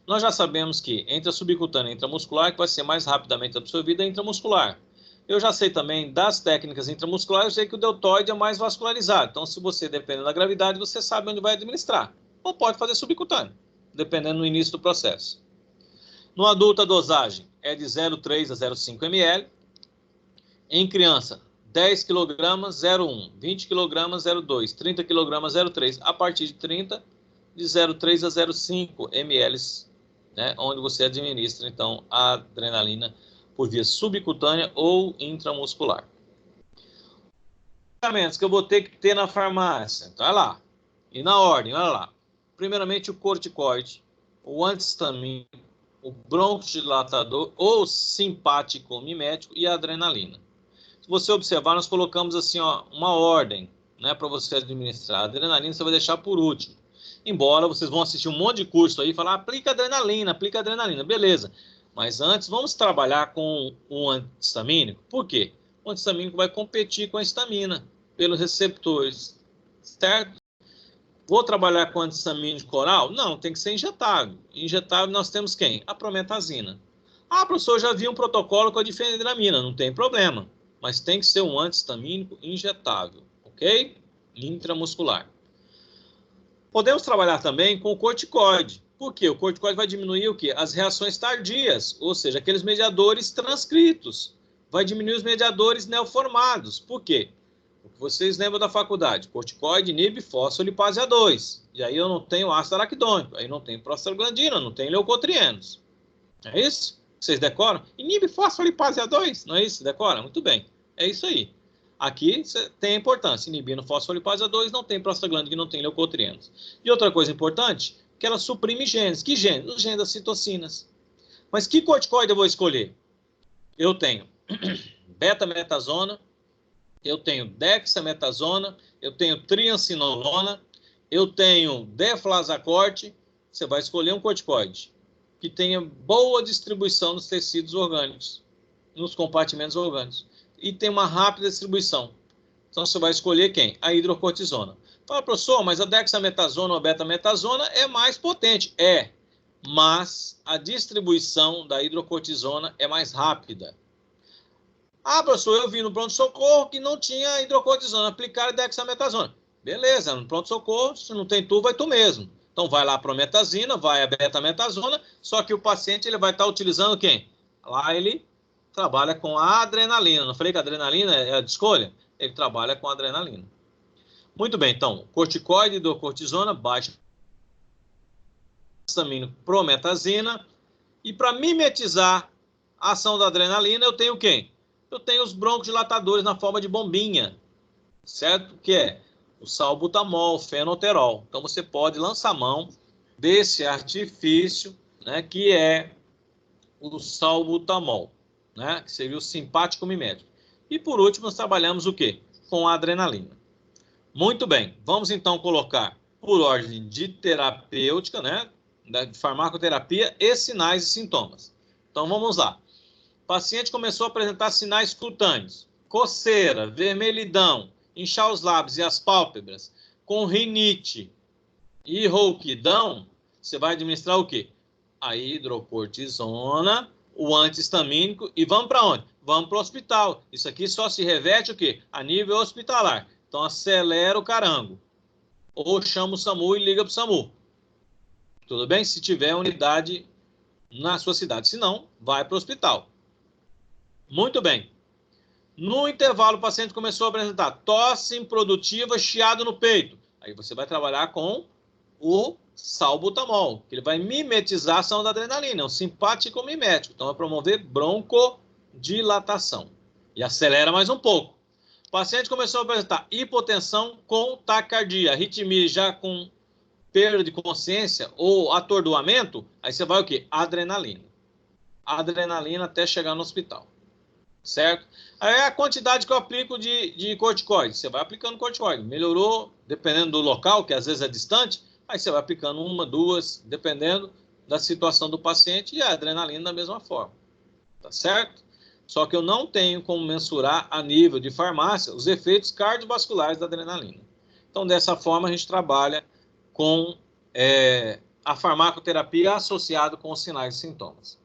Nós já sabemos que entre a subcutânea e a intramuscular, que vai ser mais rapidamente absorvida, é intramuscular. Eu já sei também das técnicas intramusculares, eu sei que o deltoide é mais vascularizado. Então, se você, dependendo da gravidade, você sabe onde vai administrar. Ou pode fazer subcutâneo, dependendo do início do processo. No adulto, a dosagem é de 0,3 a 0,5 ml. Em criança, 10 kg, 0,1. 20 kg, 0,2. 30 kg, 0,3. A partir de 30, de 0,3 a 0,5 ml, né, onde você administra, então, a adrenalina por via subcutânea ou intramuscular. Medicamentos que eu vou ter que ter na farmácia. Tá lá. E na ordem, olha lá. Primeiramente, o corticoide, o antihistamínico, o broncodilatador ou simpático mimético e a adrenalina. Se você observar, nós colocamos assim, ó, uma ordem, né, para você administrar. A adrenalina você vai deixar por último. Embora vocês vão assistir um monte de curso aí e falar, aplica adrenalina, beleza. Mas antes, vamos trabalhar com o antihistamínico. Por quê? O antihistamínico vai competir com a histamina pelos receptores, certo? Vou trabalhar com antihistamínico oral? Não, tem que ser injetável. Injetável nós temos quem? A prometazina. Ah, professor, já vi um protocolo com a difenidramina. Não tem problema. Mas tem que ser um antihistamínico injetável, ok? Intramuscular. Podemos trabalhar também com o corticoide. Por quê? O corticoide vai diminuir o quê? As reações tardias, ou seja, aqueles mediadores transcritos. Vai diminuir os mediadores neoformados. Por quê? Vocês lembram da faculdade? Corticoide inibe fosfolipase A2. E aí eu não tenho ácido araquidônico. Aí não tenho prostaglandina, não tenho leucotrienos. É isso? Vocês decoram? Inibe fosfolipase A2. Não é isso? Decora? Muito bem. É isso aí. Aqui tem a importância. Inibindo fosfolipase A2, não tem prostaglandina, não tem leucotrienos. E outra coisa importante, que ela suprime genes. Que genes? Os genes das citocinas. Mas que corticoide eu vou escolher? Eu tenho betametasona, eu tenho dexametasona, eu tenho triancinolona, eu tenho deflazacorte. Você vai escolher um corticoide que tenha boa distribuição nos tecidos orgânicos, nos compartimentos orgânicos, e tem uma rápida distribuição. Então, você vai escolher quem? A hidrocortisona. Fala, professor, mas a dexametasona ou a betametasona é mais potente. É, mas a distribuição da hidrocortisona é mais rápida. Ah, professor, eu vi no pronto-socorro que não tinha hidrocortisona, aplicar a dexametasona. Beleza, no pronto-socorro, se não tem tu, vai tu mesmo. Então, vai lá a prometazina, vai a betametasona, só que o paciente ele vai estar utilizando quem? Lá ele trabalha com a adrenalina. Não falei que a adrenalina é a de escolha? Ele trabalha com a adrenalina. Muito bem, então, corticoide, hidrocortisona, baixa histamínico, prometazina. E para mimetizar a ação da adrenalina, eu tenho quem? Eu tenho os broncodilatadores na forma de bombinha, certo? Que é o salbutamol, fenoterol. Então, você pode lançar mão desse artifício, né, que é o salbutamol, né, que seria o simpático mimético. E, por último, nós trabalhamos o quê? Com a adrenalina. Muito bem. Vamos, então, colocar por ordem de terapêutica, né, de farmacoterapia e sinais e sintomas. Então, vamos lá. O paciente começou a apresentar sinais cutâneos, coceira, vermelhidão, inchar os lábios e as pálpebras, com rinite, e rouquidão, você vai administrar o quê? A hidrocortisona, o anti-histamínico, e vamos para onde? Vamos para o hospital. Isso aqui só se reverte o quê? A nível hospitalar. Então, acelera o carango. Ou chama o SAMU e liga para o SAMU. Tudo bem? Se tiver unidade na sua cidade. Se não, vai para o hospital. Muito bem. No intervalo, o paciente começou a apresentar tosse improdutiva, chiado no peito. Aí você vai trabalhar com o salbutamol, que ele vai mimetizar a ação da adrenalina, é um simpático mimético. Então, vai promover broncodilatação. E acelera mais um pouco. O paciente começou a apresentar hipotensão com taquicardia, arritmia já com perda de consciência ou atordoamento, aí você vai o quê? Adrenalina. Adrenalina até chegar no hospital. Certo? Aí é a quantidade que eu aplico de corticoide. Você vai aplicando corticoide. Melhorou, dependendo do local, que às vezes é distante, aí você vai aplicando uma, duas, dependendo da situação do paciente, e a adrenalina da mesma forma. Tá certo? Só que eu não tenho como mensurar a nível de farmácia os efeitos cardiovasculares da adrenalina. Então, dessa forma, a gente trabalha com a farmacoterapia associada com os sinais e sintomas.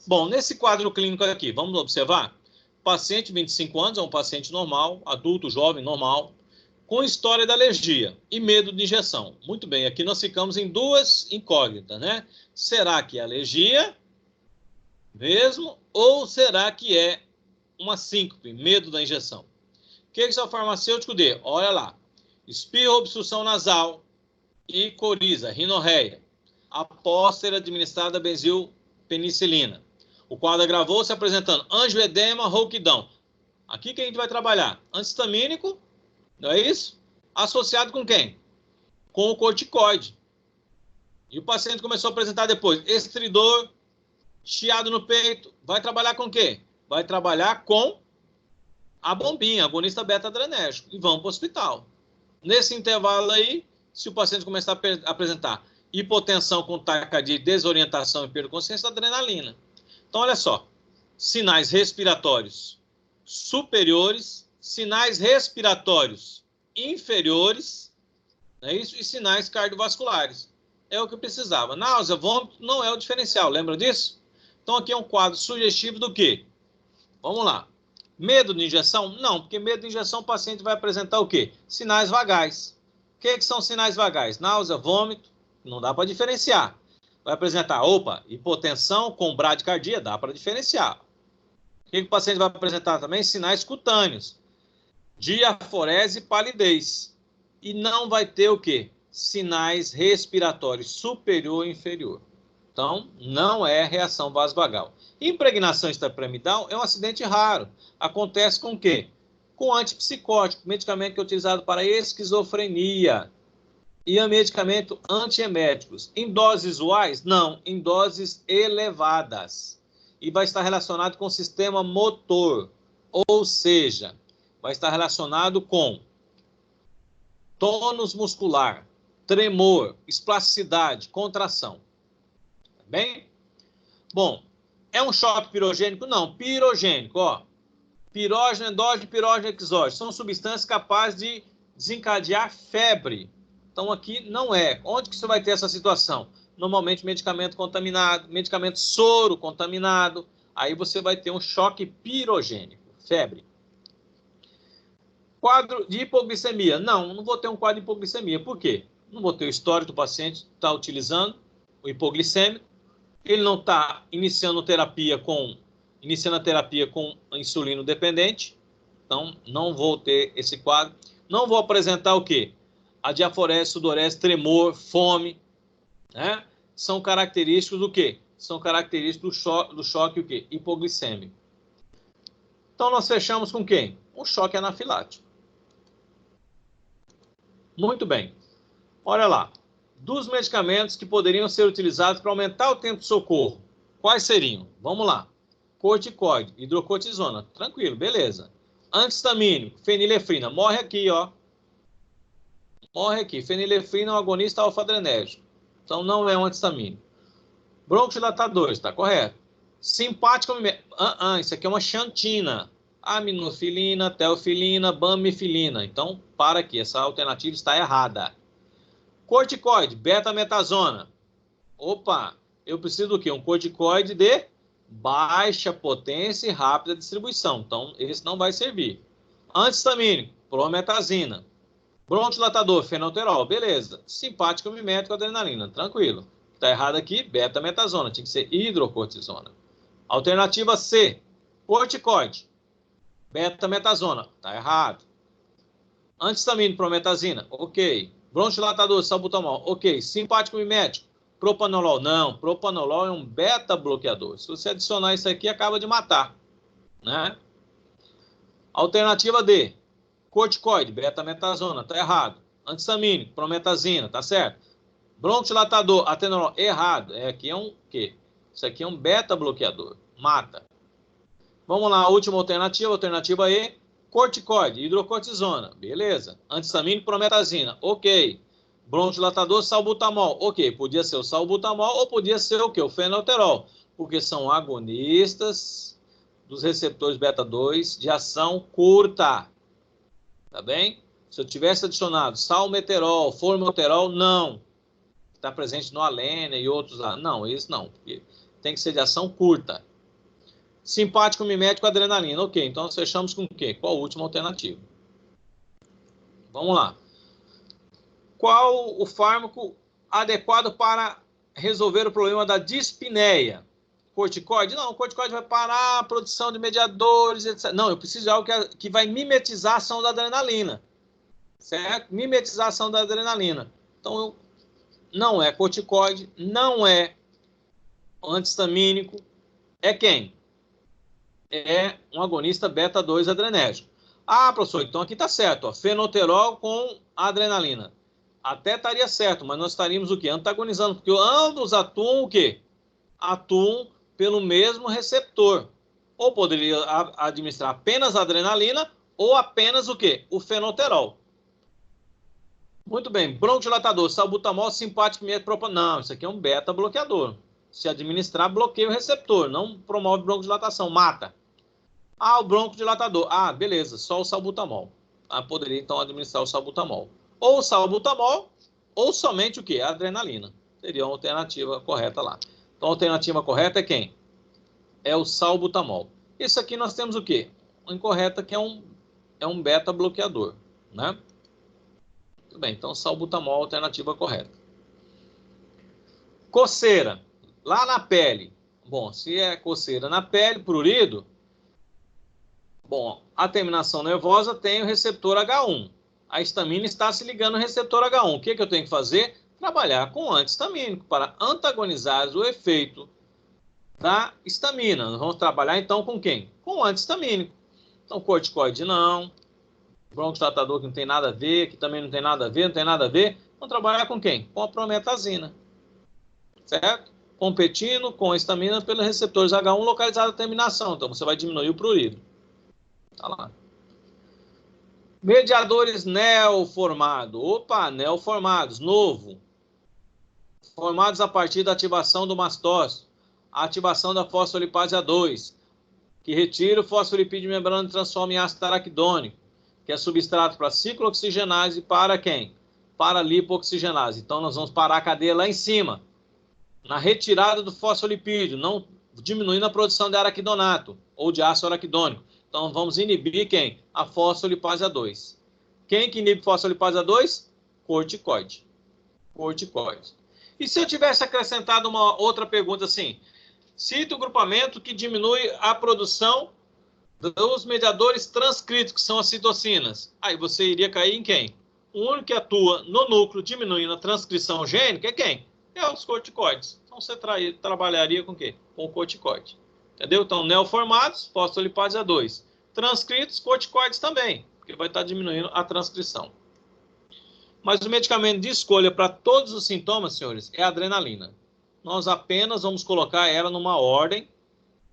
Bom, nesse quadro clínico aqui, vamos observar? Paciente, 25 anos, é um paciente normal, adulto, jovem, normal, com história de alergia e medo de injeção. Muito bem, aqui nós ficamos em duas incógnitas, né? Será que é alergia mesmo ou será que é uma síncope, medo da injeção? O que é o farmacêutico dê? Olha lá, espirro, obstrução nasal e coriza, rinorreia, após ser administrada benzilpenicilina. O quadro agravou-se apresentando angioedema, rouquidão. Aqui que a gente vai trabalhar? Antihistamínico, não é isso? Associado com quem? Com o corticoide. E o paciente começou a apresentar depois estridor, chiado no peito. Vai trabalhar com o quê? Vai trabalhar com a bombinha, agonista beta-adrenérgico. E vamos para o hospital. Nesse intervalo aí, se o paciente começar a apresentar hipotensão com taquicardia, desorientação e perda de consciência, adrenalina. Então, olha só, sinais respiratórios superiores, sinais respiratórios inferiores, não é isso? E sinais cardiovasculares. É o que eu precisava. Náusea, vômito, não é o diferencial, lembra disso? Então, aqui é um quadro sugestivo do quê? Vamos lá. Medo de injeção? Não, porque medo de injeção o paciente vai apresentar o quê? Sinais vagais. O que são sinais vagais? Náusea, vômito, não dá para diferenciar. Vai apresentar, hipotensão com bradicardia, dá para diferenciar. O que o paciente vai apresentar também? Sinais cutâneos, diaforese e palidez. E não vai ter o quê? Sinais respiratórios superior e inferior. Então, não é reação vasovagal. Impregnação extrapiramidal é um acidente raro. Acontece com o quê? Com antipsicótico, medicamento que é utilizado para esquizofrenia. E a medicamento antieméticos. Em doses usuais? Não, em doses elevadas. E vai estar relacionado com o sistema motor. Ou seja, vai estar relacionado com tônus muscular, tremor, esplasticidade, contração. Tá bem? Bom, é um choque pirogênico? Não, pirogênico, ó. Pirógeno endógeno e pirógeno exógeno. São substâncias capazes de desencadear febre. Então, aqui não é. Onde que você vai ter essa situação? Normalmente, medicamento contaminado, medicamento soro contaminado. Aí você vai ter um choque pirogênico, febre. Quadro de hipoglicemia. Não vou ter um quadro de hipoglicemia. Por quê? Não vou ter o histórico do paciente está utilizando o hipoglicêmico. Ele não está iniciando a terapia com insulino dependente. Então, não vou ter esse quadro. Não vou apresentar o quê? A diaforese, sudorese, tremor, fome, né? São característicos do quê? São característicos do choque o quê? Hipoglicêmico. Então, nós fechamos com quem? O choque anafilático. Muito bem. Olha lá. Dos medicamentos que poderiam ser utilizados para aumentar o tempo de socorro, quais seriam? Vamos lá. Corticoide, hidrocortisona. Tranquilo, beleza. Antihistamínico, fenilefrina. Morre aqui, ó. Morre aqui. Fenilefrina é um agonista alfa-adrenérgico. Então, não é um antihistamínico. Broncodilatador, está correto. Simpático... isso aqui é uma xantina. Aminofilina, teofilina, bamifilina. Então, para aqui. Essa alternativa está errada. Corticoide, betametasona. Opa, eu preciso do quê? Um corticoide de baixa potência e rápida distribuição. Então, esse não vai servir. Antihistamínico, prometazina. Bronquidilatador, fenoterol. Beleza. Simpático mimético, adrenalina. Tranquilo. Está errado aqui, betametasona. Tinha que ser hidrocortisona. Alternativa C, corticoide. Betametasona. Está errado. Antihistamínico, prometazina. Ok. Bronquidilatador, salbutamol. Ok. Simpático mimético. Propanolol. Não. Propanolol é um beta-bloqueador. Se você adicionar isso aqui, acaba de matar. Né? Alternativa D. Corticoide, betametasona. Está errado. Antihistamínico, prometazina. Está certo. Bronquidilatador, atenolol. Errado. Aqui é um quê? Isso aqui é um beta-bloqueador. Mata. Vamos lá. A última alternativa. Alternativa E. Corticoide, hidrocortisona. Beleza. Antihistamínico, prometazina. Ok. Bronquidilatador, salbutamol. Ok. Podia ser o salbutamol ou podia ser o quê? O fenoterol. Porque são agonistas dos receptores beta-2 de ação curta. Tá bem? Se eu tivesse adicionado salmeterol, formoterol, não. Está presente no Alenia e outros lá. Não, isso não. Porque tem que ser de ação curta. Simpático mimético, adrenalina. Ok, então nós fechamos com o quê? Qual a última alternativa? Vamos lá. Qual o fármaco adequado para resolver o problema da dispneia? Corticoide? Não, o corticoide vai parar a produção de mediadores, etc. Não, eu preciso de algo que vai mimetizar a ação da adrenalina. Certo? Mimetização da adrenalina. Então, não é corticoide, não é antihistamínico. É quem? É um agonista beta-2 adrenérgico. Ah, professor, então aqui está certo. Ó, fenoterol com adrenalina. Até estaria certo, mas nós estaríamos o quê? Antagonizando, porque ambos atuam o quê? Atuam pelo mesmo receptor. Ou poderia administrar apenas a adrenalina ou apenas o quê? O fenoterol. Muito bem. Bronquidilatador, salbutamol, simpático, mimetropa. Não, isso aqui é um beta-bloqueador. Se administrar, bloqueia o receptor. Não promove broncodilatação, mata. Ah, o broncodilatador. Ah, beleza, só o salbutamol. Ah, poderia, então, administrar o salbutamol. Ou o salbutamol, ou somente o quê? A adrenalina. Seria uma alternativa correta lá. Então, a alternativa correta é quem? É o salbutamol. Isso aqui nós temos o quê? O incorreto que é um beta-bloqueador, né? Muito bem, então salbutamol, alternativa correta. Coceira, lá na pele. Bom, se é coceira na pele, prurido, bom, a terminação nervosa tem o receptor H1. A histamina está se ligando ao receptor H1. O que eu tenho que fazer? Trabalhar com antihistamínico para antagonizar o efeito da histamina. Nós vamos trabalhar então com quem? Com antihistamínico. Então, corticoide não. Broncodilatador que não tem nada a ver, que também não tem nada a ver, não tem nada a ver. Vamos trabalhar com quem? Com a prometazina. Certo? Competindo com a histamina pelos receptores H1 localizados na terminação. Então, você vai diminuir o prurido. Tá lá. Mediadores neoformados. Opa, neoformados, novo. Formados a partir da ativação do mastócito. A ativação da fosfolipase A2, que retira o fosfolipídio membrana e transforma em ácido araquidônico, que é substrato para ciclooxigenase e para quem? Para lipooxigenase. Então, nós vamos parar a cadeia lá em cima, na retirada do fosfolipídio, não diminuindo a produção de araquidonato ou de ácido araquidônico. Então, vamos inibir quem? A fosfolipase A2. Quem que inibe fosfolipase A2? Corticoide. Corticoide. E se eu tivesse acrescentado uma outra pergunta assim? Cita o grupamento que diminui a produção dos mediadores transcritos, que são as citocinas. Aí você iria cair em quem? O único que atua no núcleo diminuindo a transcrição gênica é quem? É os corticoides. Então você trabalharia com o quê? Com o corticoide. Entendeu? Então, neoformados, fosfolipase A2. Transcritos, corticoides também, porque vai estar diminuindo a transcrição. Mas o medicamento de escolha para todos os sintomas, senhores, é a adrenalina. Nós apenas vamos colocar ela numa ordem,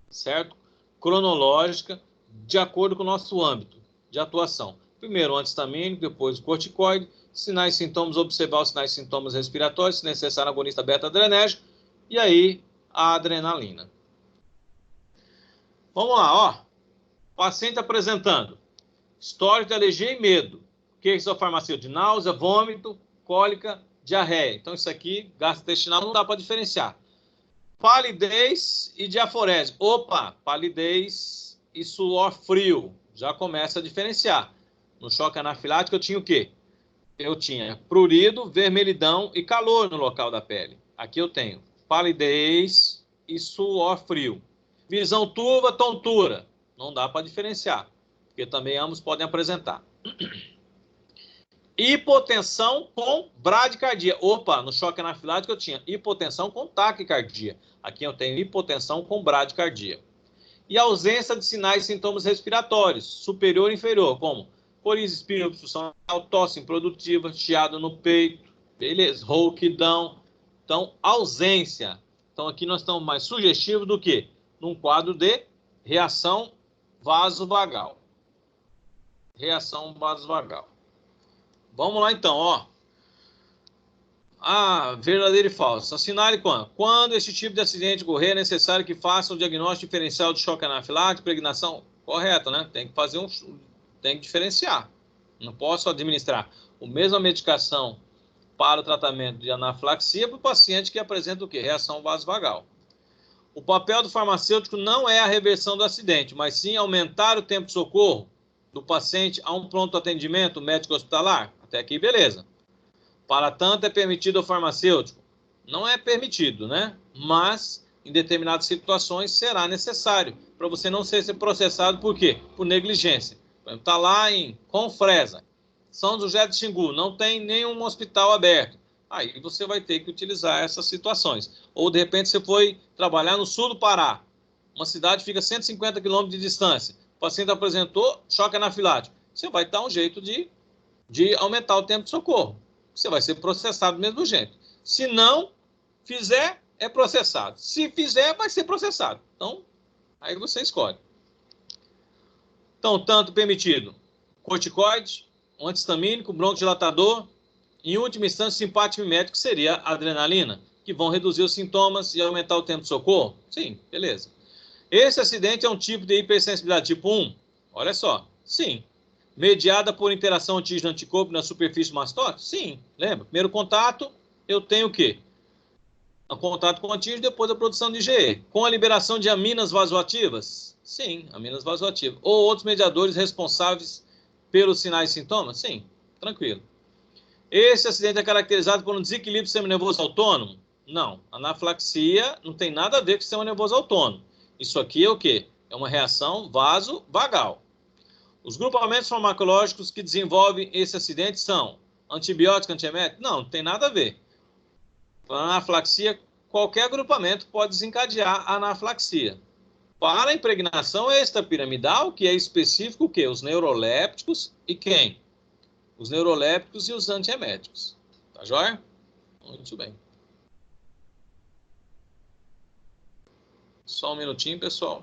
certo? Cronológica, de acordo com o nosso âmbito de atuação. Primeiro o antihistamínico, depois o corticoide, sinais e sintomas, observar os sinais e sintomas respiratórios, se necessário, agonista beta-adrenérgico, e aí a adrenalina. Vamos lá, ó. Paciente apresentando histórico de alergia e medo. O que é isso, farmacêutico? De náusea, vômito, cólica, diarreia. Então, isso aqui, gastrointestinal, não dá para diferenciar. Palidez e diaforese. Opa, palidez e suor frio. Já começa a diferenciar. No choque anafilático eu tinha o quê? Eu tinha prurido, vermelhidão e calor no local da pele. Aqui eu tenho palidez e suor frio. Visão turva, tontura. Não dá para diferenciar, porque também ambos podem apresentar. Hipotensão com bradicardia. Opa, no choque anafilático eu tinha hipotensão com taquicardia. Aqui eu tenho hipotensão com bradicardia. E ausência de sinais e sintomas respiratórios, superior e inferior, como coriza, espirro, obstrução, tosse improdutiva, chiado no peito, beleza, rouquidão. Então, ausência. Então, aqui nós estamos mais sugestivos do que num quadro de reação vasovagal. Reação vasovagal. Vamos lá, então, ó. Verdadeiro e falso. Assinale quando? Quando esse tipo de acidente ocorrer, é necessário que faça o diagnóstico diferencial de choque anafilático, impregnação. Correto, né? Tem que fazer tem que diferenciar. Não posso administrar a mesma medicação para o tratamento de anafilaxia para o paciente que apresenta o quê? Reação vasovagal. O papel do farmacêutico não é a reversão do acidente, mas sim aumentar o tempo de socorro do paciente a um pronto atendimento médico hospitalar. Até aqui, beleza. Para tanto, é permitido ao farmacêutico? Não é permitido, né? Mas, em determinadas situações, será necessário para você não ser processado por quê? Por negligência. Está lá em Confresa, São José do Xingu, não tem nenhum hospital aberto. Aí você vai ter que utilizar essas situações. Ou, de repente, você foi trabalhar no sul do Pará. Uma cidade fica a 150 quilômetros de distância. O paciente apresentou choque anafilático. Você vai dar um jeito de aumentar o tempo de socorro. Você vai ser processado do mesmo jeito. Se não fizer, é processado. Se fizer, vai ser processado. Então, aí você escolhe. Então, tanto permitido corticoide, um antihistamínico, broncodilatador, em última instância, simpático mimético seria a adrenalina, que vão reduzir os sintomas e aumentar o tempo de socorro? Sim, beleza. Esse acidente é um tipo de hipersensibilidade tipo 1? Olha só, sim. Mediada por interação antígeno-anticorpo na superfície mastótica? Sim, lembra? Primeiro contato, eu tenho o quê? O contato com o antígeno depois da produção de IgE. Com a liberação de aminas vasoativas? Sim, aminas vasoativas. Ou outros mediadores responsáveis pelos sinais e sintomas? Sim, tranquilo. Esse acidente é caracterizado por um desequilíbrio do sistema nervoso autônomo? Não. Anafilaxia não tem nada a ver com o sistema nervoso autônomo. Isso aqui é o quê? É uma reação vasovagal. Os grupamentos farmacológicos que desenvolvem esse acidente são antibiótico, antiemético? Não tem nada a ver. Para anafilaxia, qualquer agrupamento pode desencadear a anafilaxia. Para a impregnação extrapiramidal, que é específico o quê? Os neurolépticos e quem? Os neurolépticos e os antieméticos. Tá joia? Muito bem. Só um minutinho, pessoal.